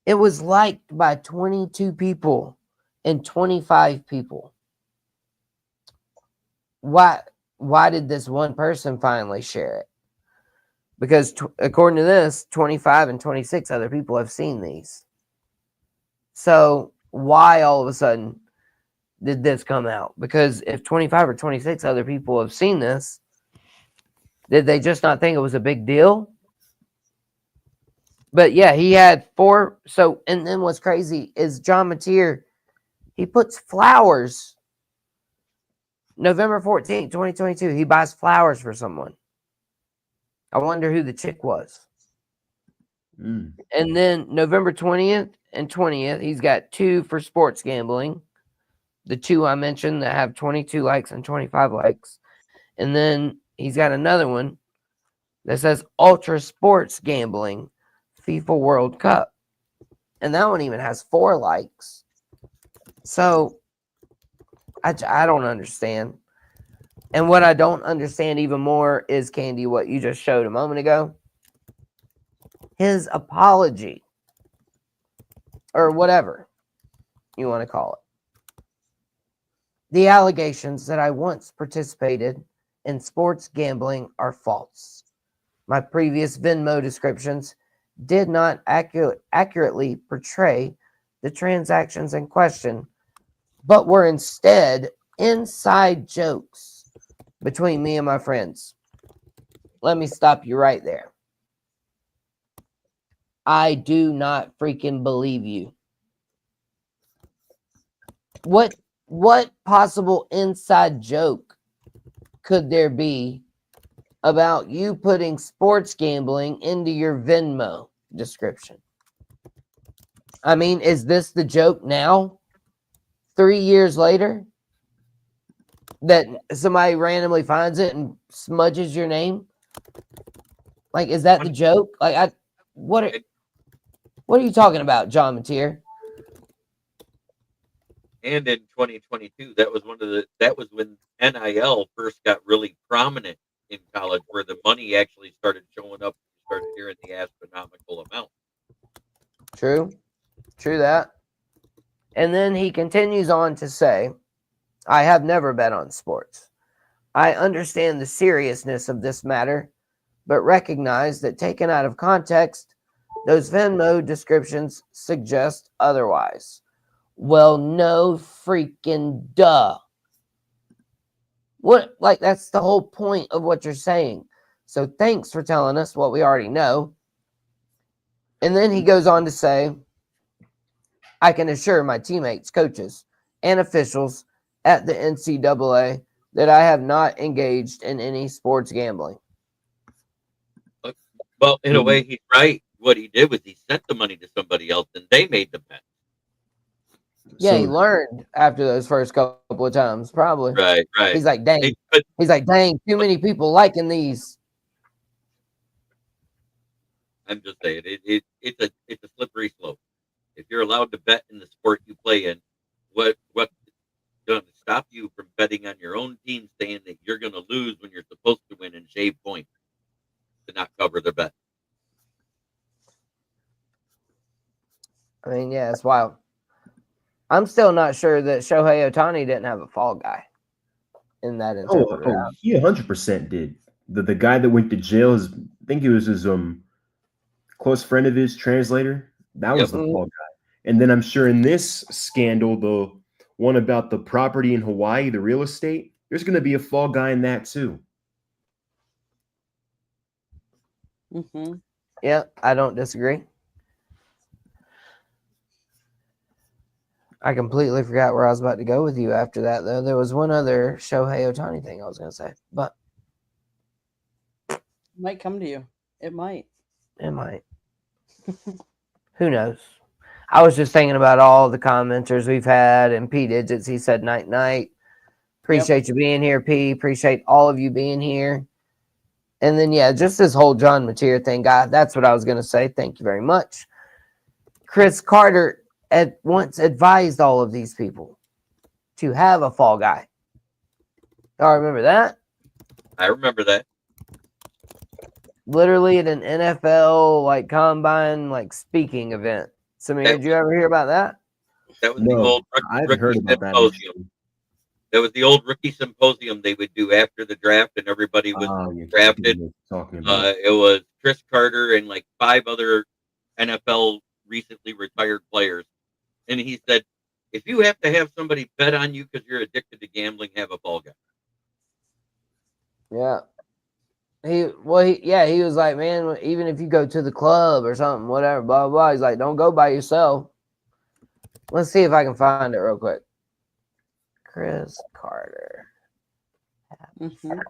it was liked by 22 people and 25 people. Why did this one person finally share it? Because according to this, 25 and 26 other people have seen these. So why all of a sudden did this come out? Because if 25 or 26 other people have seen this, did they just not think it was a big deal? But yeah, he had 4. So, and then what's crazy is John Mateer, he puts flowers. November 14th, 2022, he buys flowers for someone. I wonder who the chick was. Mm. And then November 20th and 20th, he's got 2 for sports gambling. The 2 I mentioned that have 22 likes and 25 likes. And then he's got another one that says Ultra Sports Gambling FIFA World Cup. And that one even has 4 likes. So I don't understand. And what I don't understand even more is, Candy, what you just showed a moment ago. His apology, or whatever you want to call it. The allegations that I once participated in sports gambling are false. My previous Venmo descriptions did not accurately portray the transactions in question, but were instead inside jokes between me and my friends. Let me stop you right there. I do not freaking believe you. What possible inside joke could there be about you putting sports gambling into your Venmo description? I mean, is this the joke now? 3 years later? That somebody randomly finds it and smudges your name? Like, is that the joke? Like, what are you talking about, John Mateer? And in 2022, that was when NIL first got really prominent in college, where the money actually started showing up. You started hearing the astronomical amount. True that. And then he continues on to say, I have never bet on sports. I understand the seriousness of this matter, but recognize that taken out of context, those Venmo descriptions suggest otherwise. Well, no freaking duh. What, like, that's the whole point of what you're saying. So thanks for telling us what we already know. And then he goes on to say, I can assure my teammates, coaches, and officials at the NCAA that I have not engaged in any sports gambling. Well, in a way, he's right. What he did was he sent the money to somebody else, and they made the bet. Yeah, he learned after those first couple of times, probably. Right. He's like, dang. He's like, dang, too many people liking these. I'm just saying, it's a slippery slope. If you're allowed to bet in the sport you play in, what's going to stop you from betting on your own team, saying that you're going to lose when you're supposed to win and shave points to not cover the bet? I mean, yeah, it's wild. I'm still not sure that Shohei Ohtani didn't have a fall guy in that interpretation. Oh, he 100% did. The guy that went to jail is, I think it was his close friend of his, translator. That was the fall guy. And then I'm sure in this scandal, the one about the property in Hawaii, the real estate, there's going to be a fall guy in that too. Mm-hmm. Yeah, I don't disagree. I completely forgot where I was about to go with you after that, though. There was one other Shohei Ohtani thing I was going to say, but it might come to you. It might. It might. Who knows? I was just thinking about all the commenters we've had, and P Digits, he said night night. Appreciate you being here, P. Appreciate all of you being here. And then, yeah, just this whole John Mateer thing, guy. That's what I was going to say. Thank you very much. Chris Carter had once advised all of these people to have a fall guy. Oh, I remember that. I remember that. Literally at an NFL like combine like speaking event. Samir, That did you ever hear about that? That was the No, old I haven't rookie heard about that. symposium. Actually. That was the old rookie symposium they would do after the draft, and everybody was Yeah, drafted. talking about. It was Chris Carter and like 5 other NFL recently retired players. And he said, if you have to have somebody bet on you because you're addicted to gambling, have a ball guy. Yeah. He was like, man, even if you go to the club or something, whatever, blah blah. He's like, don't go by yourself. Let's see if I can find it real quick. Chris Carter. Mhm.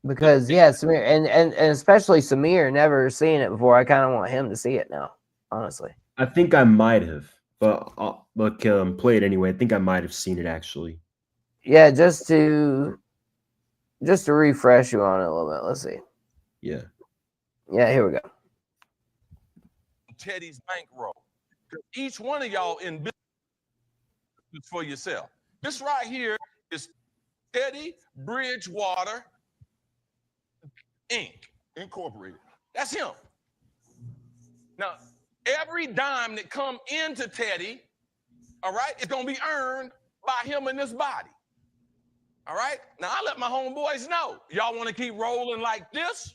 Because Samir and especially Samir never seen it before. I kind of want him to see it now, honestly. I think I might have, but play it anyway. I think I might have seen it actually. Yeah, just to refresh you on it a little bit. Let's see. Yeah. Yeah, here we go. Teddy's bankroll. Each one of y'all in business for yourself. This right here is Teddy Bridgewater Inc. Incorporated. That's him. Now, every dime that come into Teddy, all right, it's gonna be earned by him in this body. All right? Now I let my homeboys know. Y'all want to keep rolling like this?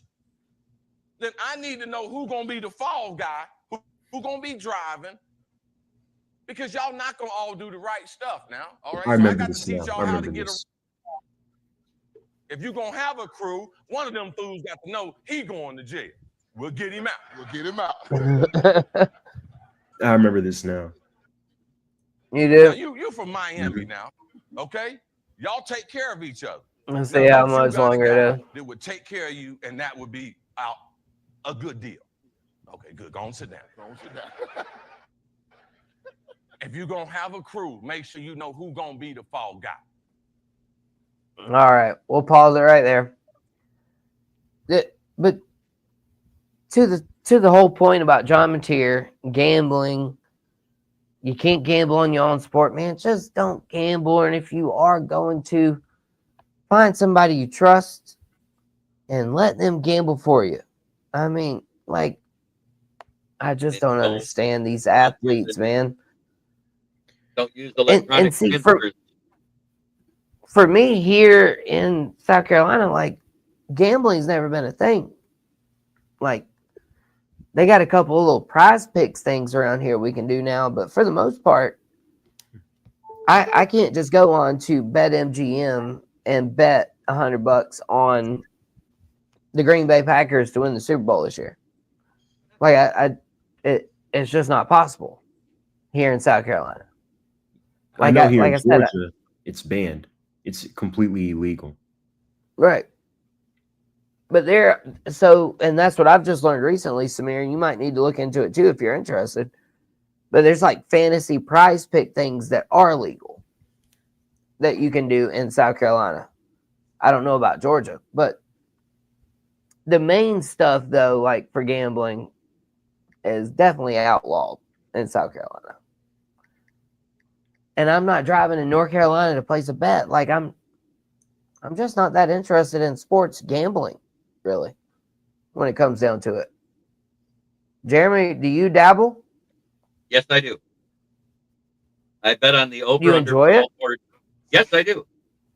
Then I need to know who's gonna be the fall guy, who's gonna be driving, because y'all not gonna all do the right stuff now. All right. I remember got this to teach now. y'all I how to remember get this. If you're gonna have a crew, one of them fools got to know he going to jail. We'll get him out. We'll get him out. I remember this now. You do? Now, you're from Miami now, okay? Y'all take care of each other. Let's Now, see how what you much got a longer guy it is. that would take care of you, and that would be out a good deal. Okay, good. Go on, sit down. Go on, sit down. If you're gonna have a crew, make sure you know who's gonna be the fall guy. All right, we'll pause it right there. But to the whole point about John Mateer gambling, you can't gamble on your own sport, man. Just don't gamble, and if you are going to, find somebody you trust and let them gamble for you. I mean, like, I just don't understand these athletes, man. Don't use electronic and see, transfers. for me here in South Carolina, like, gambling's never been a thing. Like, they got a couple of little prize picks things around here we can do now, but for the most part, I can't just go on to BetMGM and bet $100 on the Green Bay Packers to win the Super Bowl this year. Like, it's just not possible here in South Carolina. I know here like in I said, Georgia, it's banned. It's completely illegal. Right. But and that's what I've just learned recently, Samir. You might need to look into it too if you're interested. But there's like fantasy prize pick things that are legal that you can do in South Carolina. I don't know about Georgia, but the main stuff though, like for gambling, is definitely outlawed in South Carolina. And I'm not driving to North Carolina to place a bet. Like I'm just not that interested in sports gambling, really, when it comes down to it. Jeremy, do you dabble? Yes, I do. I bet on the over. You enjoy it? Yes, I do.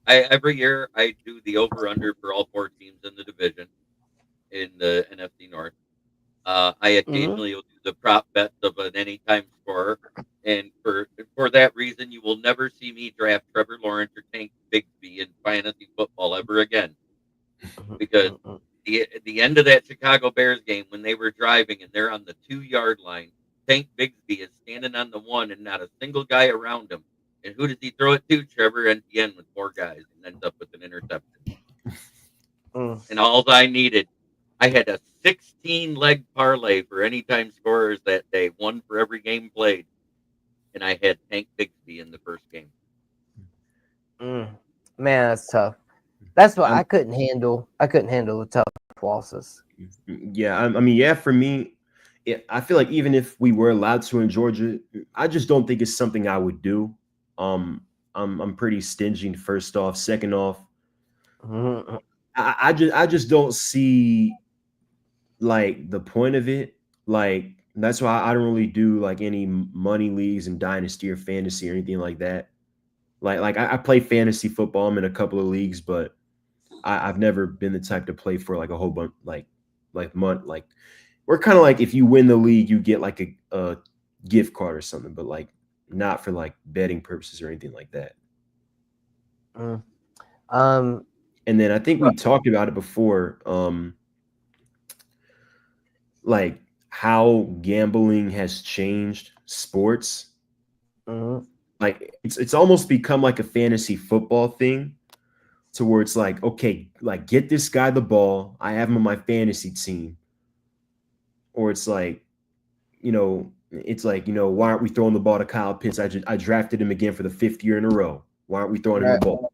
Every year I do the over under for all 4 teams in the division in the NFC North. I occasionally will do the prop bets of an anytime scorer, and for that reason, you will never see me draft Trevor Lawrence or Tank Bigsby in fantasy football ever again, because the end of that Chicago Bears game when they were driving and they're on the 2-yard line, Tank Bigsby is standing on the 1 and not a single guy around him. And who does he throw it to? Trevor Etienne with 4 guys and ends up with an interception. And all I needed, I had a 16-leg parlay for anytime scorers that day, 1 for every game played. And I had Tank Bigsby in the first game. Man, that's tough. That's what I couldn't handle. I couldn't handle the tough losses. Yeah, I mean, yeah, for me, I feel like even if we were allowed to in Georgia, I just don't think it's something I would do. I'm pretty stingy. First off, second off, Mhm. I just don't see like the point of it. Like that's why I don't really do like any money leagues and dynasty or fantasy or anything like that. Like I play fantasy football. I'm in a couple of leagues, but I've never been the type to play for like a whole bunch like month like we're kind of like if you win the league you get like a gift card or something, but like not for like betting purposes or anything like that. Mm. And then I think we talked about it before, like how gambling has changed sports. Mhm. Like it's almost become like a fantasy football thing to where it's like, okay, like get this guy the ball. I have him on my fantasy team. Or it's like, why aren't we throwing the ball to Kyle Pitts? I drafted him again for the 5th year in a row. Why aren't we throwing him the Right. ball?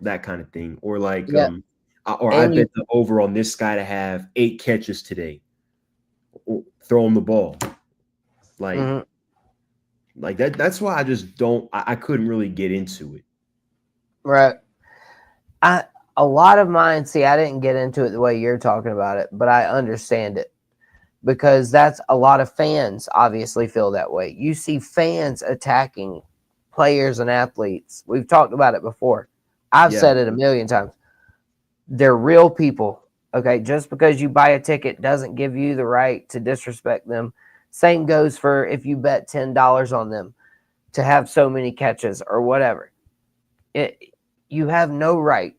That kind of thing. Or like, Yeah. I bet the over on this guy to have 8 catches today. Or throw him the ball. Like, Mhm. like that. That's why I just don't. I couldn't really get into it. Right. A lot of mine. See, I didn't get into it the way you're talking about it, but I understand it because that's a lot of fans obviously feel that way. You see fans attacking players and athletes. We've talked about it before. I've Yeah. said it a million times. They're real people. Okay, just because you buy a ticket doesn't give you the right to disrespect them. Same goes for if you bet $10 on them to have so many catches or whatever. You have no right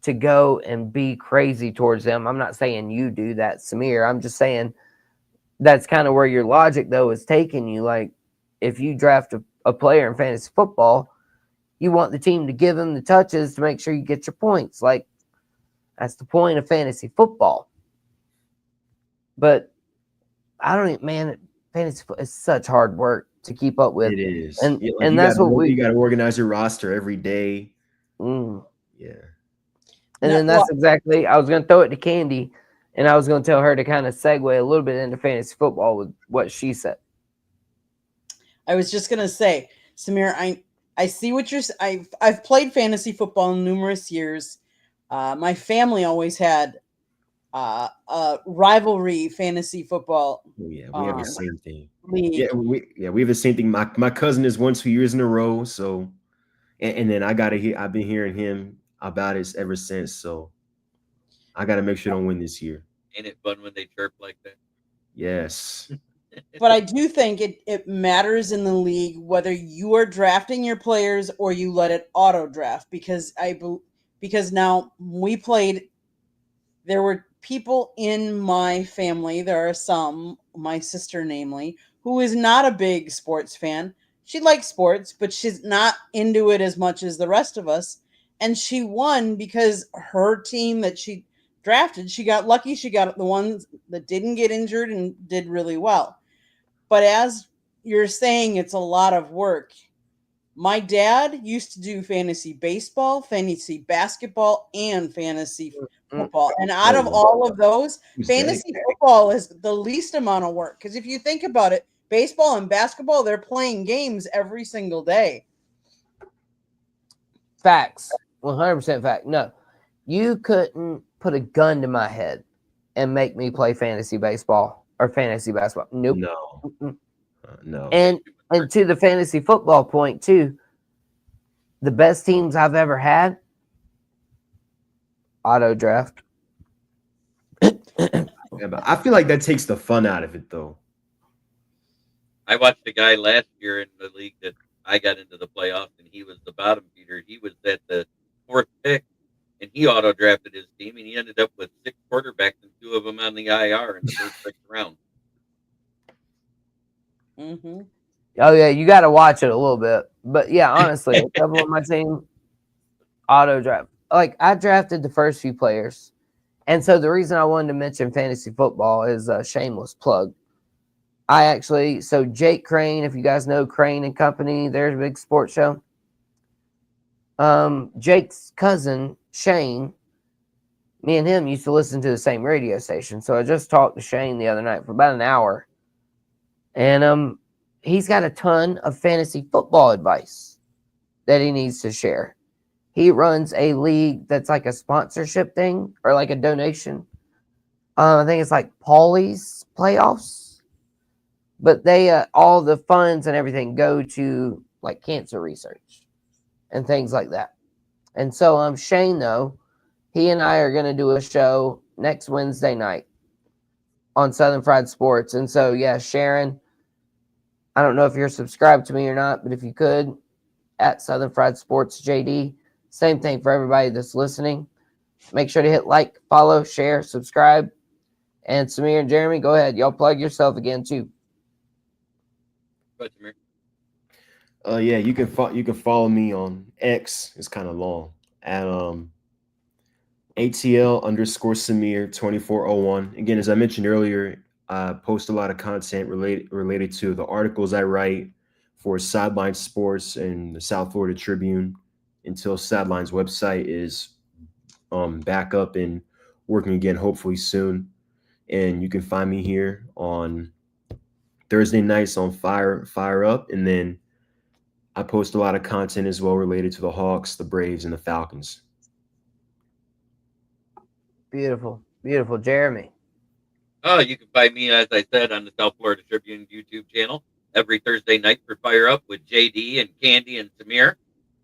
to go and be crazy towards them. I'm not saying you do that, Samir. I'm just saying that's kind of where your logic though is taking you. Like if you draft a player in fantasy football, you want the team to give him the touches to make sure you get your points. Like that's the point of fantasy football. But I don't even, man, fantasy is such hard work to keep up with. It is. And Yeah, like and that's what you got to organize your roster every day. Mm. Yeah. And then that's exactly, I was going to throw it to Candy, and I was going to tell her to kind of segue a little bit into fantasy football with what she said. I was just going to say, Samir, I see what I've played fantasy football in numerous years. My family always had a rivalry fantasy football. Oh, yeah, we have the same thing. League. Yeah, we have the same thing. My cousin is won 2 years in a row, so and then I've been hearing him about it ever since. So I got to make sure I don't win this year. Ain't it fun when they chirp like that? Yes. But I do think it matters in the league whether you are drafting your players or you let it auto draft because now we played. There were people in my family. There are some, my sister namely, who is not a big sports fan. She likes sports, but she's not into it as much as the rest of us. And she won because her team that she drafted, she got lucky. She got the ones that didn't get injured and did really well. But as you're saying, it's a lot of work. My dad used to do fantasy baseball, fantasy basketball, and fantasy football. And out of all of those, fantasy football is the least amount of work. Because if you think about it, baseball and basketball, they're playing games every single day. Facts. 100% fact. No, you couldn't put a gun to my head and make me play fantasy baseball or fantasy basketball. Nope. No. No. And to the fantasy football point too, the best teams I've ever had, auto draft. Yeah, but I feel like that takes the fun out of it, though. I watched a guy last year in the league that I got into the playoffs, and he was the bottom feeder. He was at the 4th pick, and he auto drafted his team, and he ended up with 6 quarterbacks and 2 of them on the IR in the first 6 round. Mm-hmm. Oh yeah, you got to watch it a little bit. But yeah, honestly, a couple of my team auto draft. Like I drafted the first few players, and so the reason I wanted to mention fantasy football is a shameless plug. So Jake Crane, if you guys know Crane and Company, there's a big sports show. Jake's cousin Shane me and him used to listen to the same radio station. So I just talked to Shane the other night for about an hour, and he's got a ton of fantasy football advice that he needs to share. He runs a league that's like a sponsorship thing or like a donation. I think it's like Paulie's Playoffs, but they all the funds and everything go to like cancer research and things like that. And so Shane, though, he and I are going to do a show next Wednesday night on Southern Fried Sports. And so, yeah, Sharon, I don't know if you're subscribed to me or not, but if you could, at Southern Fried Sports JD, same thing for everybody that's listening. Make sure to hit like, follow, share, subscribe. And Samir and Jeremy, go ahead. Y'all plug yourself again, too. Go ahead, Samir. Yeah, you can follow me on X. It's kind of long at ATL_Samir2401. Again, as I mentioned earlier, I post a lot of content related to the articles I write for Sideline Sports and the South Florida Tribune until Sideline's website is back up and working again, hopefully soon. And you can find me here on Thursday nights on Fire Up, and then I post a lot of content as well related to the Hawks, the Braves, and the Falcons. Beautiful. Beautiful. Jeremy. You can find me, as I said, on the South Florida Tribune YouTube channel every Thursday night for Fire Up with JD and Candy and Samir.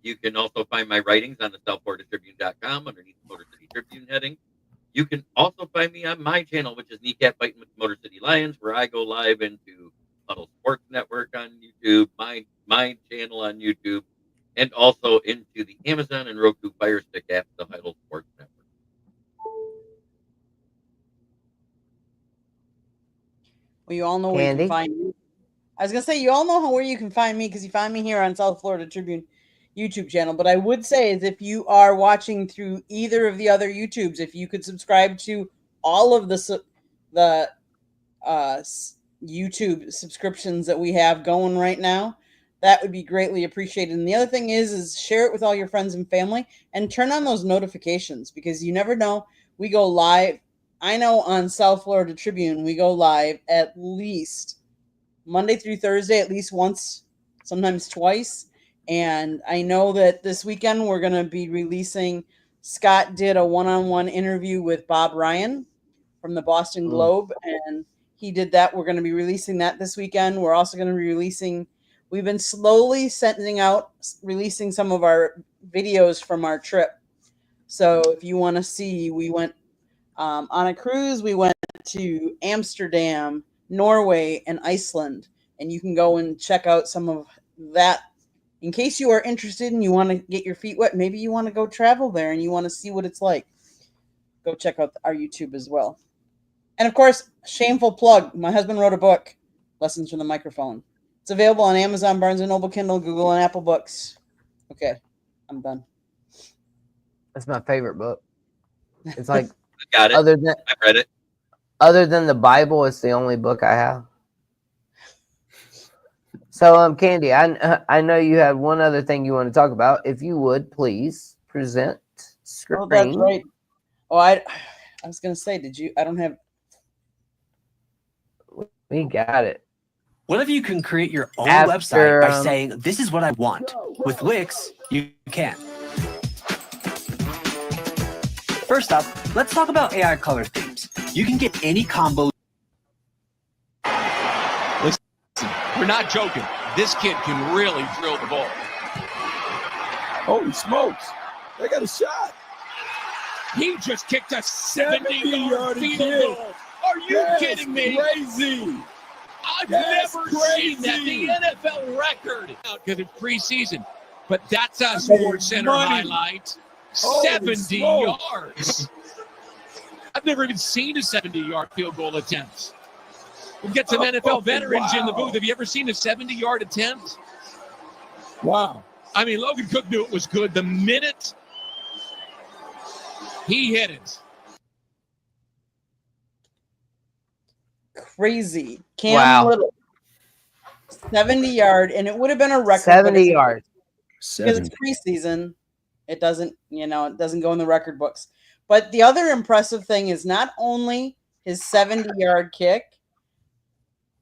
You can also find my writings on the SouthFloridaTribune.com underneath the Motor City Tribune heading. You can also find me on my channel, which is Kneecap Fighting with the Motor City Lions, where I go live into Huddle Sports Network on YouTube, my channel on YouTube, and also into the Amazon and Roku Fire Stick app, the Huddle Sports Network. Well, you all know where you can find me. I was going to say, you all know where you can find me because you find me here on South Florida Tribune YouTube channel. But I would say is if you are watching through either of the other YouTubes, if you could subscribe to all of the YouTube subscriptions that we have going right now, that would be greatly appreciated. And the other thing is share it with all your friends and family and turn on those notifications because you never know. We go live. I know on South Florida Tribune, we go live at least Monday through Thursday, at least once, sometimes twice. And I know that this weekend we're going to be releasing, Scott did a one-on-one interview with Bob Ryan from the Boston Globe, and he did that. We're going to be releasing that this weekend. We're also going to be we've been slowly releasing some of our videos from our trip. So if you want to see, we went on a cruise. We went to Amsterdam, Norway, and Iceland, and you can go and check out some of that. In case you are interested and you want to get your feet wet, maybe you want to go travel there and you want to see what it's like, go check out our YouTube as well. And of course, shameful plug, my husband wrote a book, Lessons from the Microphone. It's available on Amazon, Barnes & Noble, Kindle, Google, and Apple Books. Okay, I'm done. That's my favorite book. It's like I got it. I read it. Other than the Bible, it's the only book I have. So, Candy, I know you had one other thing you want to talk about. If you would, please present screen. Oh, that's right. Oh, I was going to say, I don't have. We got it. What if you can create your own website by saying, this is what I want? With Wix, you can. First up, let's talk about AI color themes. You can get any combo. Listen, we're not joking. This kid can really drill the ball. Holy smokes. They got a shot. He just kicked a 70-yard field goal. Are you kidding me? Crazy. I've never seen that. The NFL record. Because it's preseason. But that's a Sports Center highlight. 70 yards. I've never even seen a 70-yard field goal attempt. We'll get some NFL veterans in the booth. Have you ever seen a 70-yard attempt? Wow. I mean, Logan Cook knew it was good the minute he hit it. Crazy. Cam Little. 70-yard, and it would have been a record. 70 yards. Because it's preseason. It doesn't go in the record books. But the other impressive thing is not only his 70-yard kick,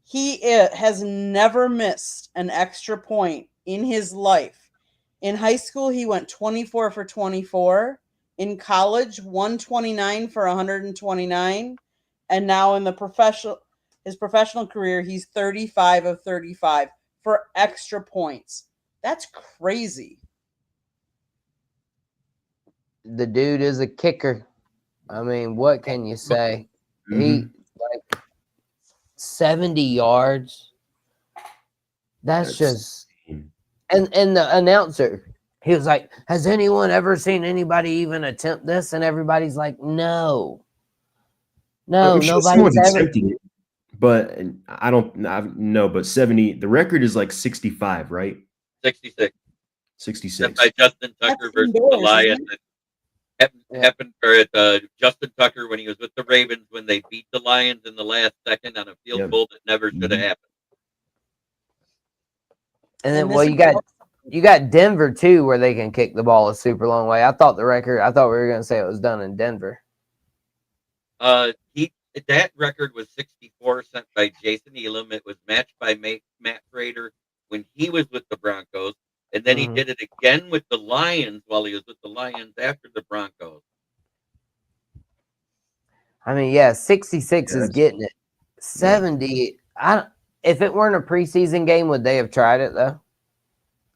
he has never missed an extra point in his life. In high school, he went 24 for 24. In college, 129 for 129. And now in his professional career, he's 35 of 35 for extra points. That's crazy. The dude is a kicker. I mean, what can you say? He like 70 yards. That's just and the announcer, he was like, has anyone ever seen anybody even attempt this? And everybody's like, no, nobody's ever attempting it. But I don't know. But 70, the record is like 65, right? 66. 66. That's by Justin Tucker versus the Lions. Happened for Justin Tucker when he was with the Ravens when they beat the Lions in the last second on a field goal that never should have happened. And then, well, you got Denver too, where they can kick the ball a super long way. I thought we were going to say it was done in Denver. That record was 64, set by Jason Elam. It was matched by Matt Prater when he was with the Broncos. And then he did it again with the Lions while he was with the Lions after the Broncos. I mean, yeah, 66 is getting it. 70, if it weren't a preseason game, would they have tried it though?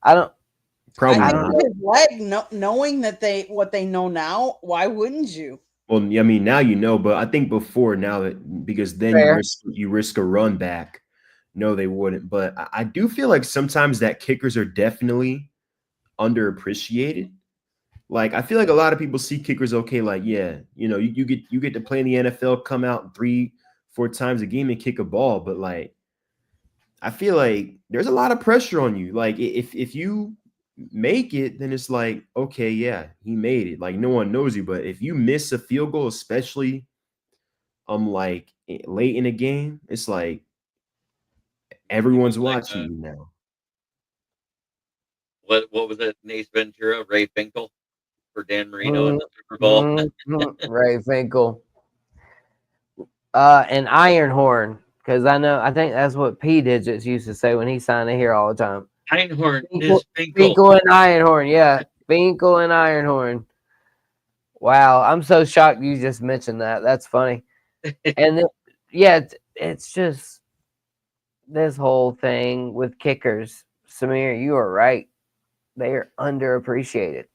Probably I not. think his leg, knowing that what they know now, why wouldn't you? Well, I mean, now you know, but I think before now because then you risk a run back. No, they wouldn't. But I do feel like sometimes that kickers are definitely underappreciated. Like I feel like a lot of people see kickers like you get to play in the NFL, come out 3-4 times a game and kick a ball, but like I feel like there's a lot of pressure on you. Like if you make it, then it's like, okay, yeah, he made it. Like no one knows you. But if you miss a field goal, especially like late in a game, it's like everyone's watching you now. What was it? Nace Ventura, Ray Finkel for Dan Marino in the Super Bowl. Ray Finkel. And Ironhorn, because I think that's what P Digits used to say when he signed it here all the time. Einhorn is Finkel. Finkel and Ironhorn, yeah. Finkel and Ironhorn. Wow, I'm so shocked you just mentioned that. That's funny. And then, yeah, it's just this whole thing with kickers. Samir, you are right. They are underappreciated,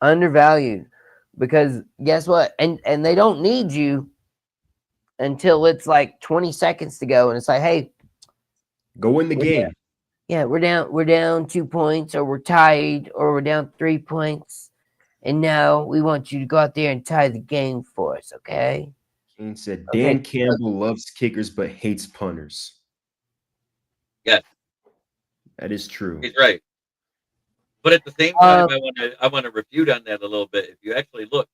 undervalued, because guess what? And they don't need you until it's like 20 seconds to go, and it's like, hey, go win the game. Yeah, we're down 2 points, or we're tied, or we're down 3 points, and now we want you to go out there and tie the game for us, okay? Kane said Dan Campbell loves kickers but hates punters. Yes, that is true. He's right. But at the same time, I want to refute on that a little bit. If you actually look,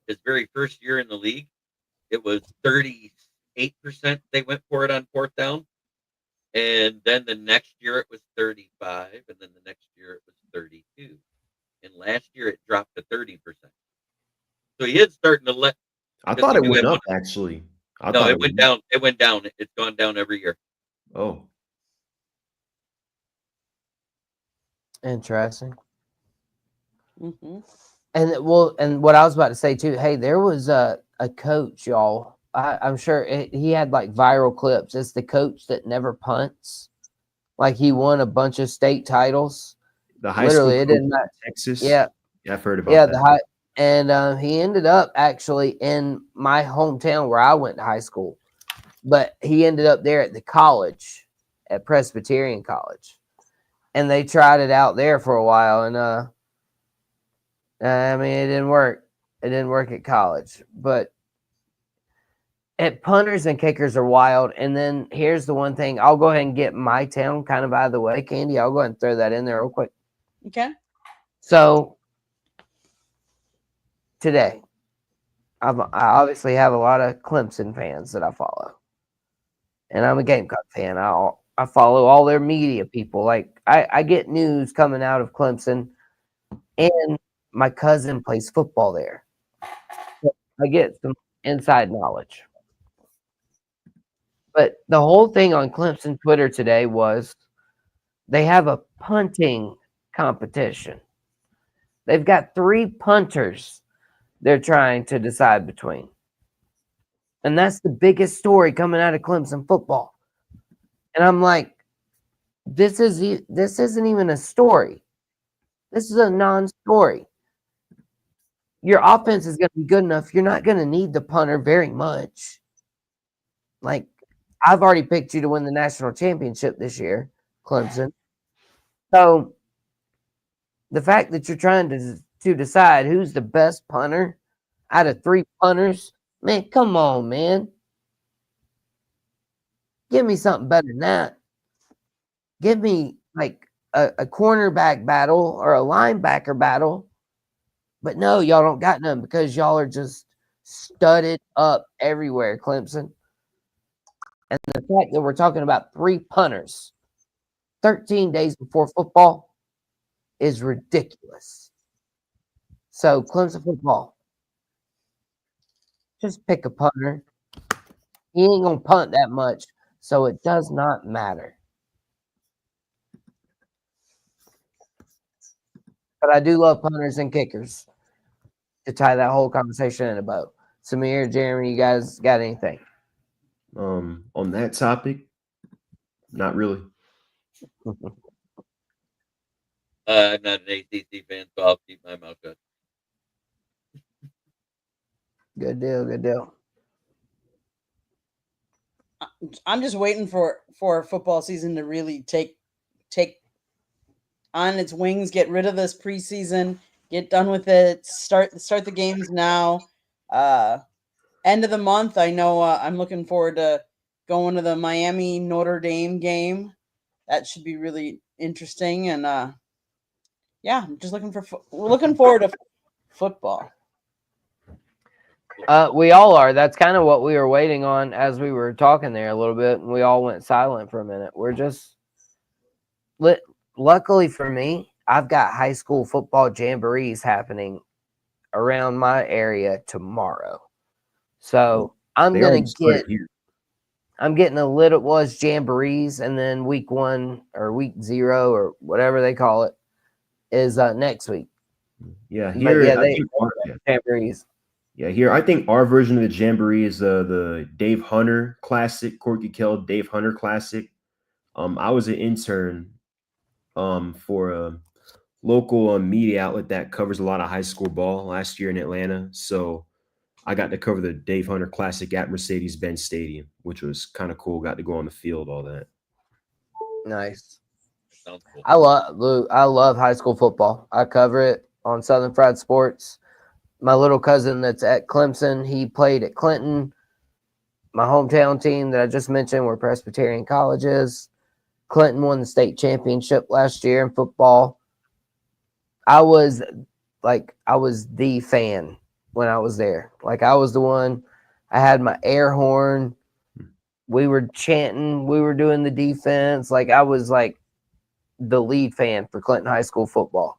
his very first year in the league, it was 38% they went for it on fourth down. And then the next year it was 35, and then the next year it was 32. And last year it dropped to 30%. So he is starting to let. I thought it went up, actually. No, it went down. It went down. It's gone down every year. Oh. Interesting. And what I was about to say too, hey, there was a coach, y'all. I'm sure he had like viral clips. It's the coach that never punts. Like he won a bunch of state titles. The high school coach in Texas. Yeah, I've heard about that. And he ended up actually in my hometown where I went to high school, but he ended up there at the college, at Presbyterian College, and they tried it out there for a while, and I mean, it didn't work. It didn't work at college, but at punters and kickers are wild. And then here's the one thing. I'll go ahead and get my town kind of out of the way, Candy. I'll go ahead and throw that in there real quick. Okay. So today, I obviously have a lot of Clemson fans that I follow, and I'm a Gamecock fan. I follow all their media people. Like I get news coming out of Clemson, and my cousin plays football there. So I get some inside knowledge. But the whole thing on Clemson Twitter today was they have a punting competition. They've got 3 punters they're trying to decide between. And that's the biggest story coming out of Clemson football. And I'm like, this isn't even a story. This is a non-story. Your offense is going to be good enough. You're not going to need the punter very much. Like, I've already picked you to win the national championship this year, Clemson. So the fact that you're trying to decide who's the best punter out of 3 punters, man, come on, man. Give me something better than that. Give me like a cornerback battle or a linebacker battle. But no, y'all don't got none because y'all are just studded up everywhere, Clemson. And the fact that we're talking about 3 punters 13 days before football is ridiculous. So, Clemson football, just pick a punter. He ain't going to punt that much, so it does not matter. But I do love punters and kickers to tie that whole conversation in a bow. Samir, Jeremy, you guys got anything? On that topic, not really. I'm not an ACC fan, so I'll keep my mouth shut. Good deal. Good deal. I'm just waiting for football season to really take on its wings, get rid of this preseason, get done with it, start the games now. End of the month, I know I'm looking forward to going to the Miami Notre Dame game. That should be really interesting, and yeah, I'm just looking forward to football. We all are. That's kind of what we were waiting on as we were talking there a little bit, and we all went silent for a minute. We're just luckily for me, I've got high school football jamborees happening around my area tomorrow. So I'm getting a little was jamborees, and then week 1 or week 0 or whatever they call it is next week. Yeah, here jamborees. Yeah, here I think our version of the jamboree is the Dave Hunter Classic, Corky Kell Dave Hunter Classic. I was an intern for a local media outlet that covers a lot of high school ball last year in Atlanta. So I got to cover the Dave Hunter Classic at Mercedes-Benz Stadium, which was kind of cool. Got to go on the field, all that. Nice. Sounds cool. I love high school football. I cover it on Southern Fried Sports. My little cousin that's at Clemson, he played at Clinton. My hometown team that I just mentioned were Presbyterian colleges. Clinton won the state championship last year in football. I was the fan when I was there. Like, I was the one. I had my air horn. We were chanting. We were doing the defense. Like, I was like the lead fan for Clinton High School football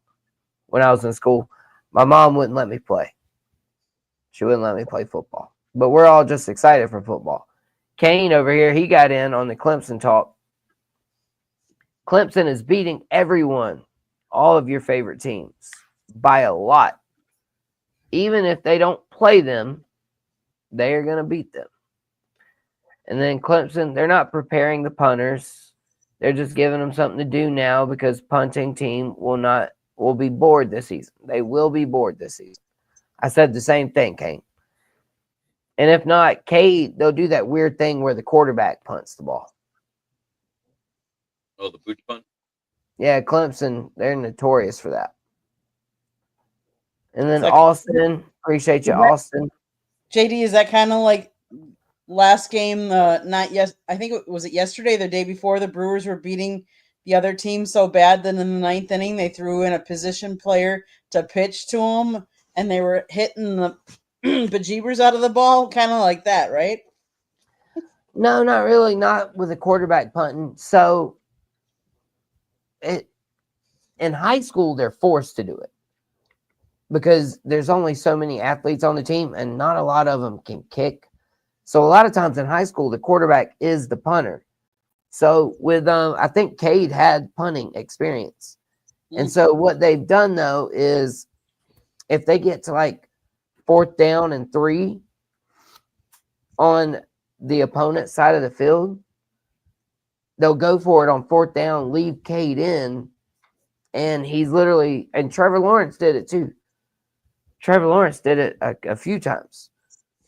when I was in school. My mom wouldn't let me play. She wouldn't let me play football. But we're all just excited for football. Kane over here, he got in on the Clemson talk. Clemson is beating everyone, all of your favorite teams, by a lot. Even if they don't play them, they are going to beat them. And then Clemson, they're not preparing the punters. They're just giving them something to do now because punting team will be bored this season. They will be bored this season. I said the same thing, Kane. And if not, they'll do that weird thing where the quarterback punts the ball. Oh, the booch punt? Yeah, Clemson, they're notorious for that. And then Austin, appreciate you, Austin. JD, is that kind of like last game? I think it was yesterday, the day before, the Brewers were beating the other team so bad that in the 9th inning they threw in a position player to pitch to them, and they were hitting the bejeebers out of the ball, kind of like that, right? No, not really. Not with a quarterback punting. So, in high school, they're forced to do it. because there's only so many athletes on the team and not a lot of them can kick. So a lot of times in high school, the quarterback is the punter. So with I think Cade had punting experience. And so what they've done though is if they get to like 4th down and 3 on the opponent's side of the field, they'll go for it on 4th down, leave Cade in, and he's literally, and Trevor Lawrence did it too. Trevor Lawrence did it a few times.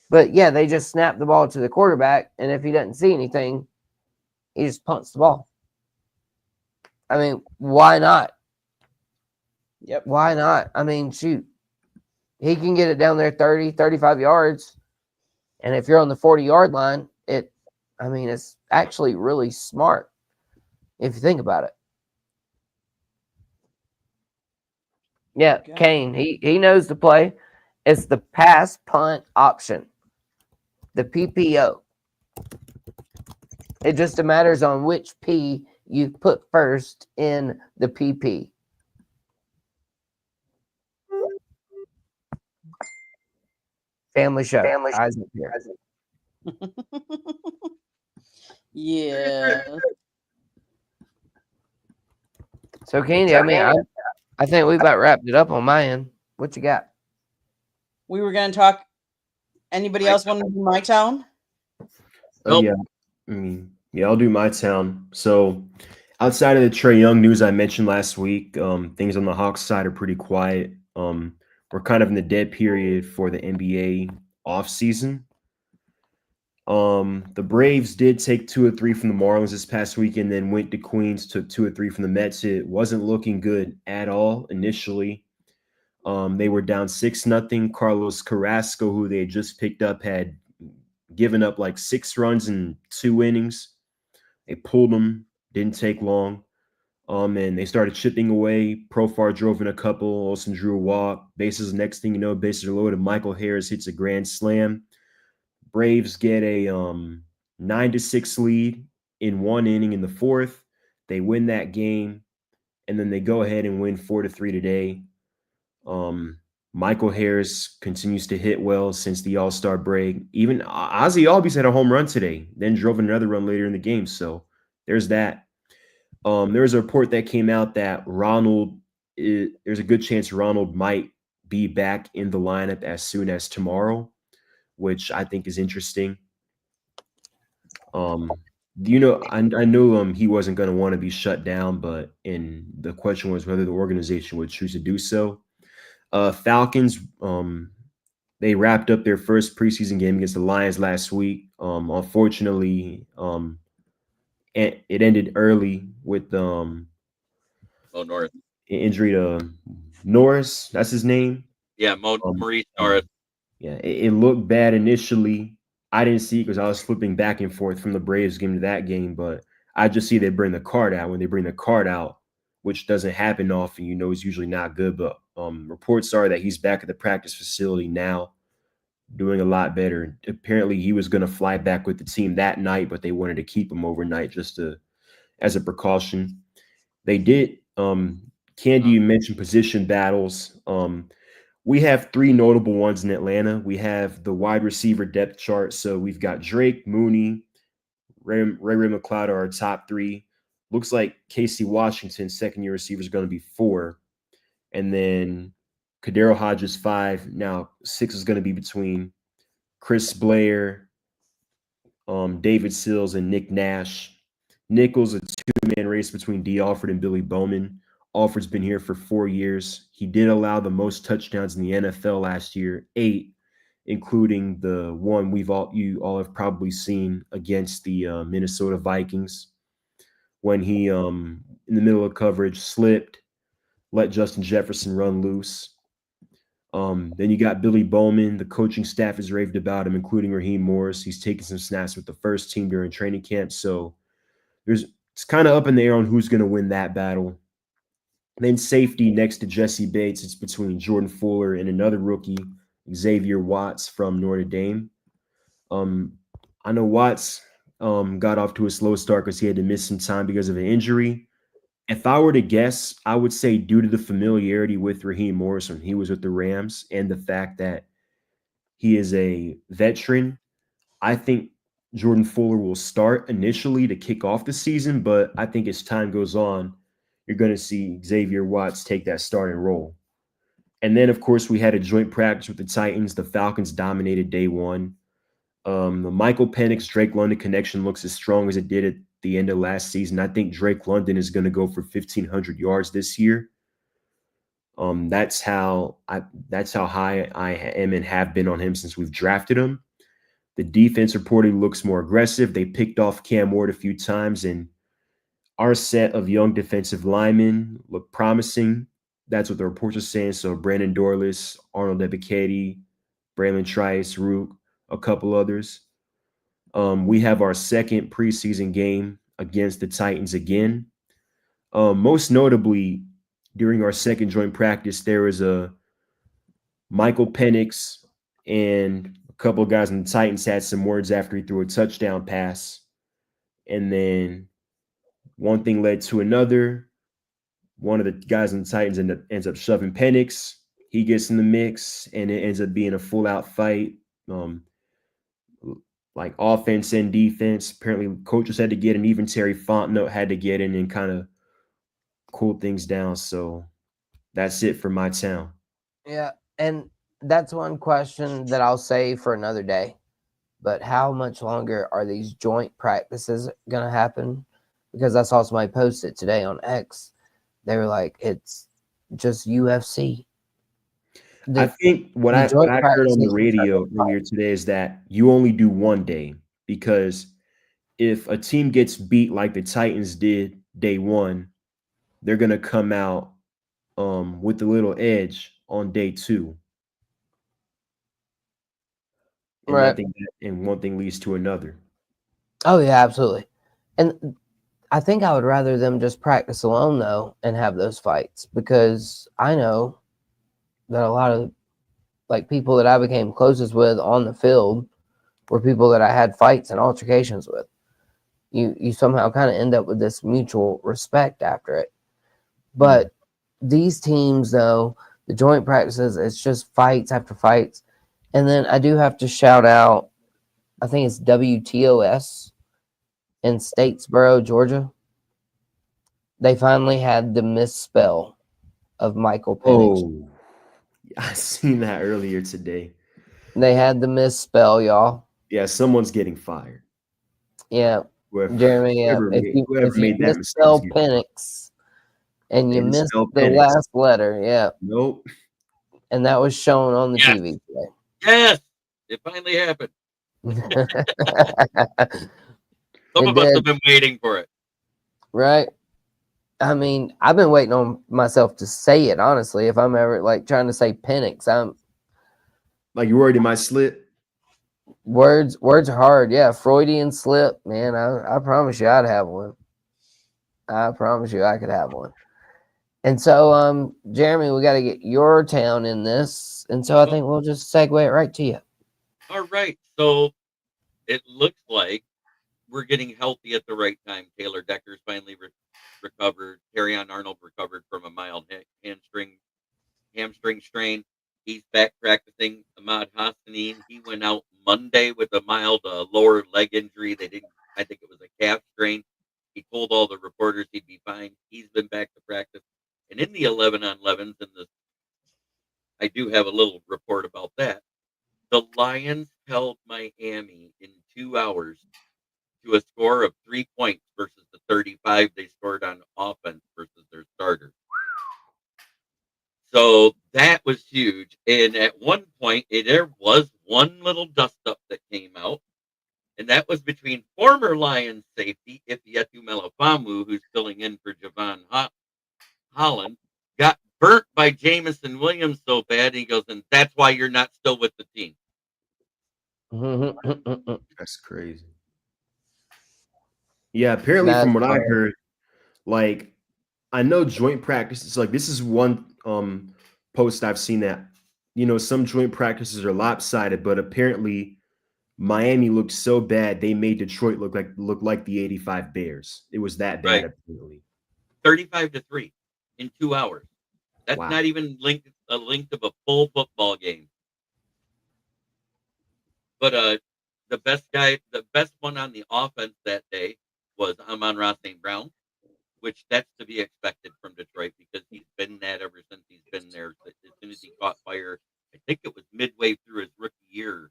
But yeah, they just snap the ball to the quarterback, and if he doesn't see anything, he just punts the ball. I mean, why not? Yep. Why not? I mean, shoot. He can get it down there 30, 35 yards. And if you're on the 40-yard line, it's actually really smart if you think about it. Yeah, Okay. Kane, he knows the play. It's the pass punt option, the PPO. It just matters on which P you put first in the PP. Family show. Isaac here. Yeah. So, Candy, I mean, I think we about wrapped it up on my end. What you got? We were going to talk. Anybody else want to do my town? Nope. Yeah, I'll do my town. So, outside of the Trae Young news I mentioned last week, things on the Hawks side are pretty quiet. We're kind of in the dead period for the NBA offseason. The Braves did take 2 or 3 from the Marlins this past weekend, then went to Queens, took 2 or 3 from the Mets. It wasn't looking good at all initially. They were down 6-0. Carlos Carrasco, who they had just picked up, had given up like 6 runs in 2 innings. They pulled them, didn't take long. And they started chipping away. Profar drove in a couple. Olsen drew a walk. Bases, next thing you know, bases are loaded. Michael Harris hits a grand slam. Braves get a 9-6 lead in 1 inning in the 4th. They win that game, and then they go ahead and win 4-3 today. Michael Harris continues to hit well since the All-Star break. Even Ozzy Albies had a home run today, then drove another run later in the game. So there's that. There's a report that came out that there's a good chance Ronald might be back in the lineup as soon as tomorrow, which I think is interesting. I know he wasn't going to want to be shut down, and the question was whether the organization would choose to do so. Falcons, they wrapped up their first preseason game against the Lions last week. Unfortunately, it ended early with Norris. injury to Norris. That's his name. Yeah, Maurice Norris. Yeah, it looked bad initially. I didn't see it because I was flipping back and forth from the Braves game to that game, but I just see they bring the card out. When they bring the card out, which doesn't happen often, it's usually not good. But reports are that he's back at the practice facility now, doing a lot better. Apparently, he was going to fly back with the team that night, but they wanted to keep him overnight just as a precaution. They did. Candy, you mentioned position battles. We have 3 notable ones in Atlanta. We have the wide receiver depth chart. So we've got Drake, Mooney, Ray McLeod are our top 3. Looks like Casey Washington, second-year receiver, is going to be 4. And then Kadero Hodges 5. Now 6 is going to be between Chris Blair, David Sills, and Nick Nash. Nichols, a 2-man race between D. Alford and Billy Bowman. Alford's been here for 4 years. He did allow the most touchdowns in the NFL last year, 8, including the one you all have probably seen against the Minnesota Vikings when he, in the middle of coverage, slipped, let Justin Jefferson run loose. Then you got Billy Bowman. The coaching staff has raved about him, including Raheem Morris. He's taken some snaps with the first team during training camp. So it's kind of up in the air on who's going to win that battle. Then safety next to Jesse Bates. It's between Jordan Fuller and another rookie, Xavier Watts from Notre Dame. I know Watts got off to a slow start because he had to miss some time because of an injury. If I were to guess, I would say due to the familiarity with Raheem Morris when he was with the Rams and the fact that he is a veteran, I think Jordan Fuller will start initially to kick off the season, but I think as time goes on, you're going to see Xavier Watts take that starting role. And then, of course, we had a joint practice with the Titans. The Falcons dominated day one. The Michael Penix Drake London connection looks as strong as it did at the end of last season. I think Drake London is going to go for 1,500 yards this year. That's how high I am and have been on him since we've drafted him. The defense reportedly looks more aggressive. They picked off Cam Ward a few times, and our set of young defensive linemen look promising. That's what the reports are saying. So Brandon Dorless, Arnold Ebiketie, Braylon Trice, Rook, a couple others. We have our second preseason game against the Titans again. Most notably, during our second joint practice, there was a Michael Penix and a couple of guys on the Titans had some words after he threw a touchdown pass. And then one thing led to another. One of the guys on the Titans ends up shoving Penix. He gets in the mix, and it ends up being a full-out fight. Like offense and defense. Apparently, coaches had to get in. Even Terry Fontenot had to get in and kind of cool things down. So that's it for my town. Yeah, and that's one question that I'll save for another day. But how much longer are these joint practices going to happen? Because I saw somebody post it today on X. They were like, it's just UFC. I think what I heard on the radio earlier today is that you only do one day, because if a team gets beat like the Titans did day one, they're going to come out with a little edge on day two. And right. I think one thing leads to another. Oh, yeah, absolutely. And I think I would rather them just practice alone, though, and have those fights, because I know that a lot of people that I became closest with on the field were people that I had fights and altercations with. You somehow kind of end up with this mutual respect after it. But these teams, though, the joint practices, it's just fights after fights. And then I do have to shout out, I think it's WTOS in Statesboro, Georgia. They finally had the misspell of Michael Penix. Oh, I seen that earlier today. They had the misspell, y'all. Yeah, someone's getting fired. Yeah, Whoever, Jeremy. If you misspell Penix and you missed the last letter, yeah. Nope. And that was shown on the TV today. Yes, it finally happened. Some of us have been waiting for it. Right. I mean, I've been waiting on myself to say it, honestly. If I'm ever trying to say Penix, I'm like, you worried it might slip? Words are hard. Yeah, Freudian slip, man. I promise you I'd have one. I promise you I could have one. And so, Jeremy, we got to get your town in this. And so I think we'll just segue it right to you. All right. So it looks like we're getting healthy at the right time. Taylor Decker's finally recovered. Terrion Arnold recovered from a mild hamstring strain. He's back practicing. Ahmad Hassanin, he went out Monday with a mild lower leg injury. I think it was a calf strain. He told all the reporters he'd be fine. He's been back to practice. And in the 11-on-11s, I do have a little report about that. The Lions held Miami in 2 hours to a score of 3 points versus the 35 they scored on offense versus their starters. So that was huge. And at one point, there was one little dust up that came out, and that was between former Lions safety Ifeatu Melifamu, who's filling in for Javon Holland, got burnt by Jameson Williams so bad, he goes, and that's why you're not still with the team. That's crazy. Yeah, apparently from what I heard, I know joint practices, this is one post I've seen that, some joint practices are lopsided, but apparently Miami looked so bad they made Detroit look like the '85 Bears. It was that bad, apparently. 35-3 in 2 hours. That's Wow. not even a length of a full football game. But the best one on the offense that day was Amon-Ra St. Brown, which that's to be expected from Detroit because he's been that ever since he's been there. As soon as he caught fire, I think it was midway through his rookie year,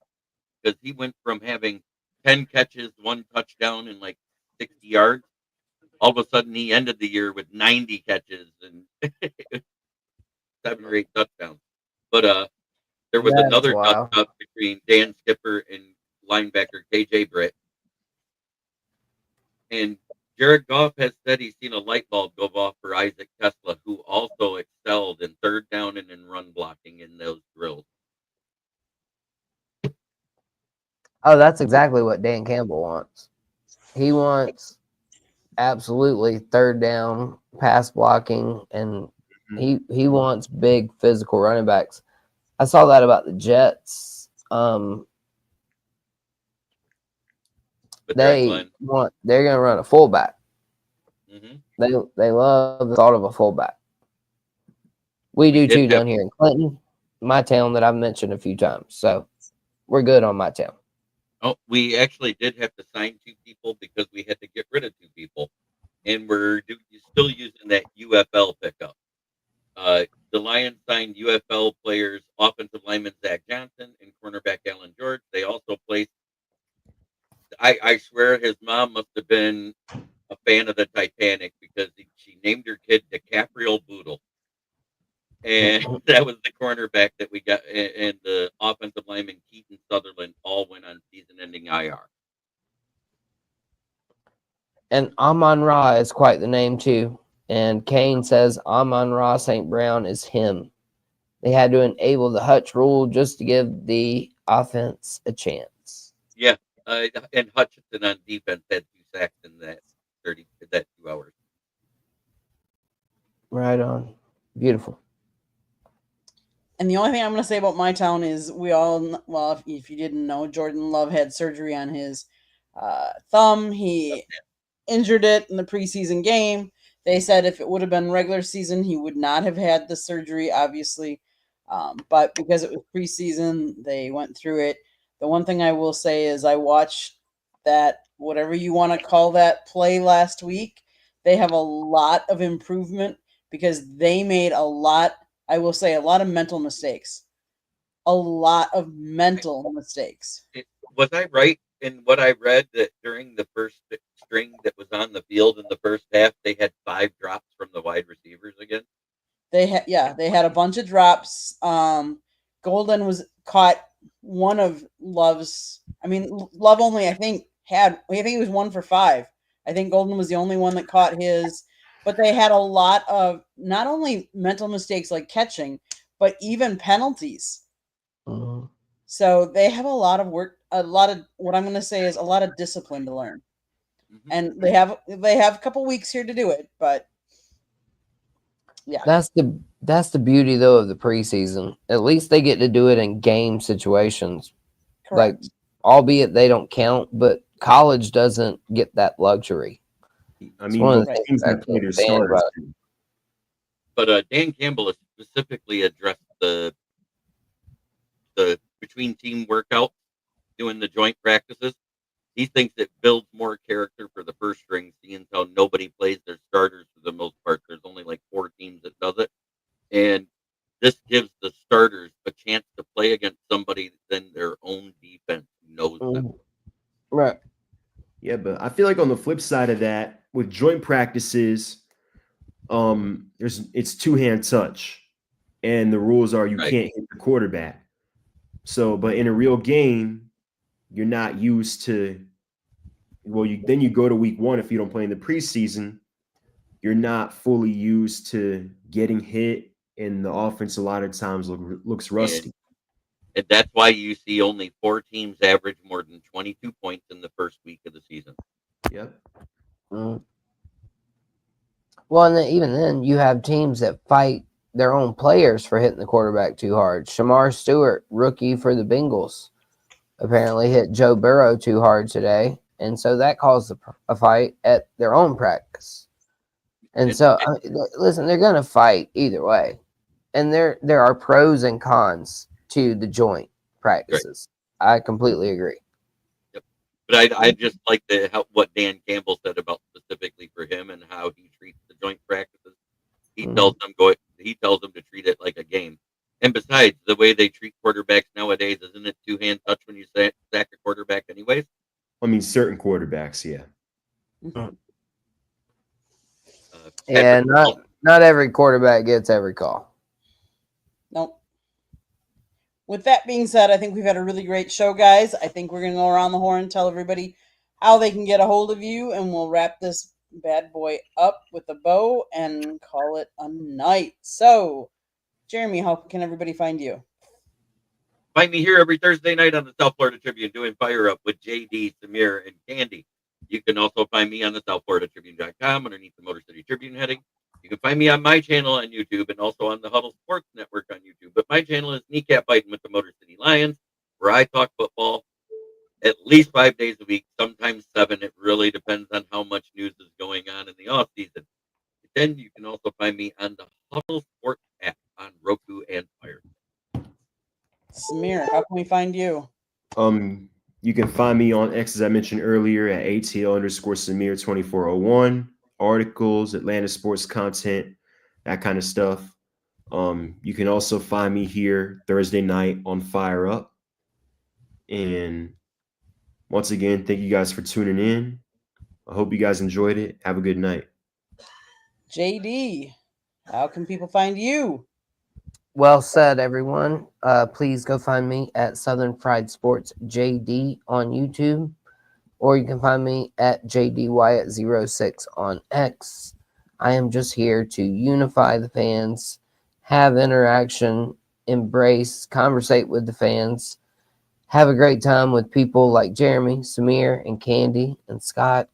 because he went from having 10 catches, 1 touchdown, and like 60 yards. All of a sudden, he ended the year with 90 catches and 7 or 8 touchdowns. But there was That's another wild. dust-up between Dan Skipper and linebacker KJ Britt. And Jared Goff has said he's seen a light bulb go off for Isaac Tesla, who also excelled in third down and in run blocking in those drills. Oh, that's exactly what Dan Campbell wants. He wants absolutely third down pass blocking, and he wants big physical running backs. I saw that about the Jets. But They're gonna run a fullback. Mm-hmm. They love the thought of a fullback. We do too down here in Clinton, my town that I've mentioned a few times. So we're good on my town. Oh, we actually did have to sign 2 people because we had to get rid of 2 people, and we're still using that UFL pickup. The Lions signed UFL players, offensive lineman Zach Johnson and cornerback Alan George. They also placed. I swear his mom must have been a fan of the Titanic because she named her kid DiCaprio Boodle. And that was the cornerback that we got, and the offensive lineman Keaton Sutherland all went on season-ending IR. And Amon-Ra is quite the name too. And Kane says Amon-Ra St. Brown is him. They had to enable the Hutch rule just to give the offense a chance. Yeah, and Hutchinson on defense had 2 sacks in that 2 hours. Right on. Beautiful. And the only thing I'm going to say about my town is if you didn't know, Jordan Love had surgery on his thumb. He injured it in the preseason game. They said if it would have been regular season, he would not have had the surgery, obviously. But because it was preseason, they went through it. The one thing I will say is I watched that, whatever you want to call that, play last week. They have a lot of improvement because they made a lot of mental mistakes. A lot of mental mistakes. Was I right in what I read that during the first string that was on the field in the first half, they had 5 drops from the wide receivers again? They had a bunch of drops. Golden was caught one of Love's. Love only I think he was 1 for 5. I think Golden was the only one that caught his. But they had a lot of not only mental mistakes like catching, but even penalties. Mm-hmm. So they have a lot of work, a lot of what I'm going to say is a lot of discipline to learn. Mm-hmm. And they have a couple weeks here to do it, but yeah. That's the beauty though of the preseason. At least they get to do it in game situations. Correct. Like, albeit they don't count, but college doesn't get that luxury. I mean, both teams can play their starters. But Dan Campbell has specifically addressed the between team workouts, doing the joint practices. He thinks it builds more character for the first string, seeing how nobody plays their starters for the most part. There's only like 4 teams that does it. And this gives the starters a chance to play against somebody in their own defense who knows them. Right. Yeah, but I feel like on the flip side of that, with joint practices, it's 2-hand touch, and the rules are you can't hit the quarterback. So, but in a real game, you're not used to. Well, then you go to week 1 if you don't play in the preseason. You're not fully used to getting hit, and the offense a lot of times looks rusty. And that's why you see only 4 teams average more than 22 points in the first week of the season. Yep. Mm. Well, and even then, you have teams that fight their own players for hitting the quarterback too hard. Shamar Stewart, rookie for the Bengals, apparently hit Joe Burrow too hard today, and so that caused a fight at their own practice. And so, listen, they're going to fight either way. And there are pros and cons to the joint practices. Right. I completely agree. Yep. But I just like what Dan Campbell said about specifically for him and how he treats the joint practices. He tells them to treat it like a game. And besides, the way they treat quarterbacks nowadays, isn't it two-hand touch when you sack a quarterback anyways? I mean, certain quarterbacks, yeah. Yeah, not every quarterback gets every call. Nope. With that being said, I think we've had a really great show, guys. I think we're going to go around the horn and tell everybody how they can get a hold of you, and we'll wrap this bad boy up with a bow and call it a night. So, Jeremy, how can everybody find you? Find me here every Thursday night on the South Florida Tribune doing Fire Up with JD, Samir, and Candy. You can also find me on the SouthFloridaTribune.com underneath the Motor City Tribune heading. You can find me on my channel on YouTube and also on the Huddle Sports Network on YouTube. But my channel is Kneecap Biting with the Motor City Lions, where I talk football at least 5 days a week, sometimes 7. It really depends on how much news is going on in the off season. Then you can also find me on the Huddle Sports app on Roku and Fire. Samir, how can we find you? You can find me on X, as I mentioned earlier, at ATL_Samir2401. Articles, Atlanta sports content, that kind of stuff. You can also find me here Thursday night on Fire Up. And once again, thank you guys for tuning in. I hope you guys enjoyed it. Have a good night. JD, how can people find you? Well said, everyone. Please go find me at Southern Fried Sports JD on YouTube, or you can find me at JDWyatt06 on X. I am just here to unify the fans, have interaction, embrace, conversate with the fans, have a great time with people like Jeremy, Samir, and Candy, and Scott,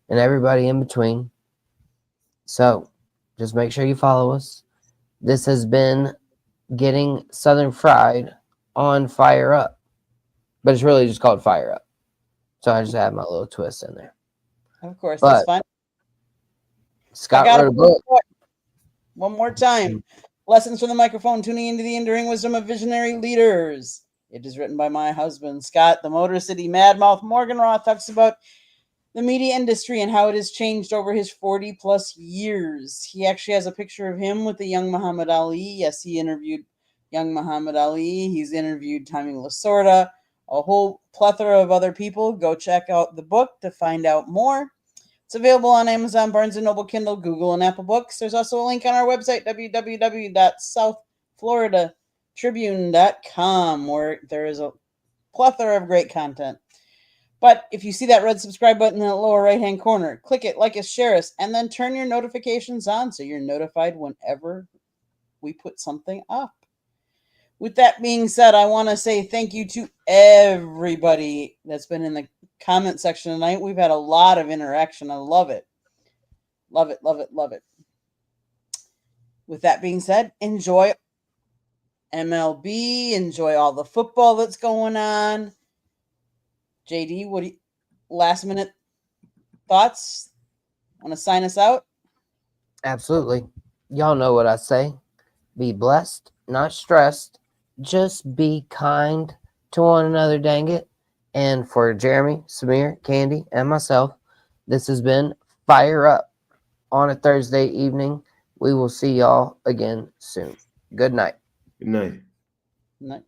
and everybody in between. So just make sure you follow us. This has been Getting Southern Fried on Fire Up, but it's really just called Fire Up. So I just add my little twist in there. Of course, that's fine. Scott wrote a book. One more time. Lessons from the Microphone, Tuning into the Enduring Wisdom of Visionary Leaders. It is written by my husband, Scott. The Motor City Madmouth Morganroth talks about the media industry and how it has changed over his 40-plus years. He actually has a picture of him with the young Muhammad Ali. Yes, he interviewed young Muhammad Ali. He's interviewed Tommy Lasorda, a whole plethora of other people. Go check out the book to find out more. It's available on Amazon, Barnes & Noble, Kindle, Google, and Apple Books. There's also a link on our website, www.southfloridatribune.com, where there is a plethora of great content. But if you see that red subscribe button in the lower right-hand corner, click it, like us, share us, and then turn your notifications on so you're notified whenever we put something up. With that being said, I want to say thank you to everybody that's been in the comment section tonight. We've had a lot of interaction. I love it. Love it, love it, love it. With that being said, enjoy MLB. Enjoy all the football that's going on. JD, what do you, last minute thoughts? Want to sign us out? Absolutely. Y'all know what I say. Be blessed, not stressed. Just be kind to one another, dang it. And for Jeremy, Samir, Candy, and myself, this has been Fire Up on a Thursday evening. We will see y'all again soon. Good night. Good night. Good night.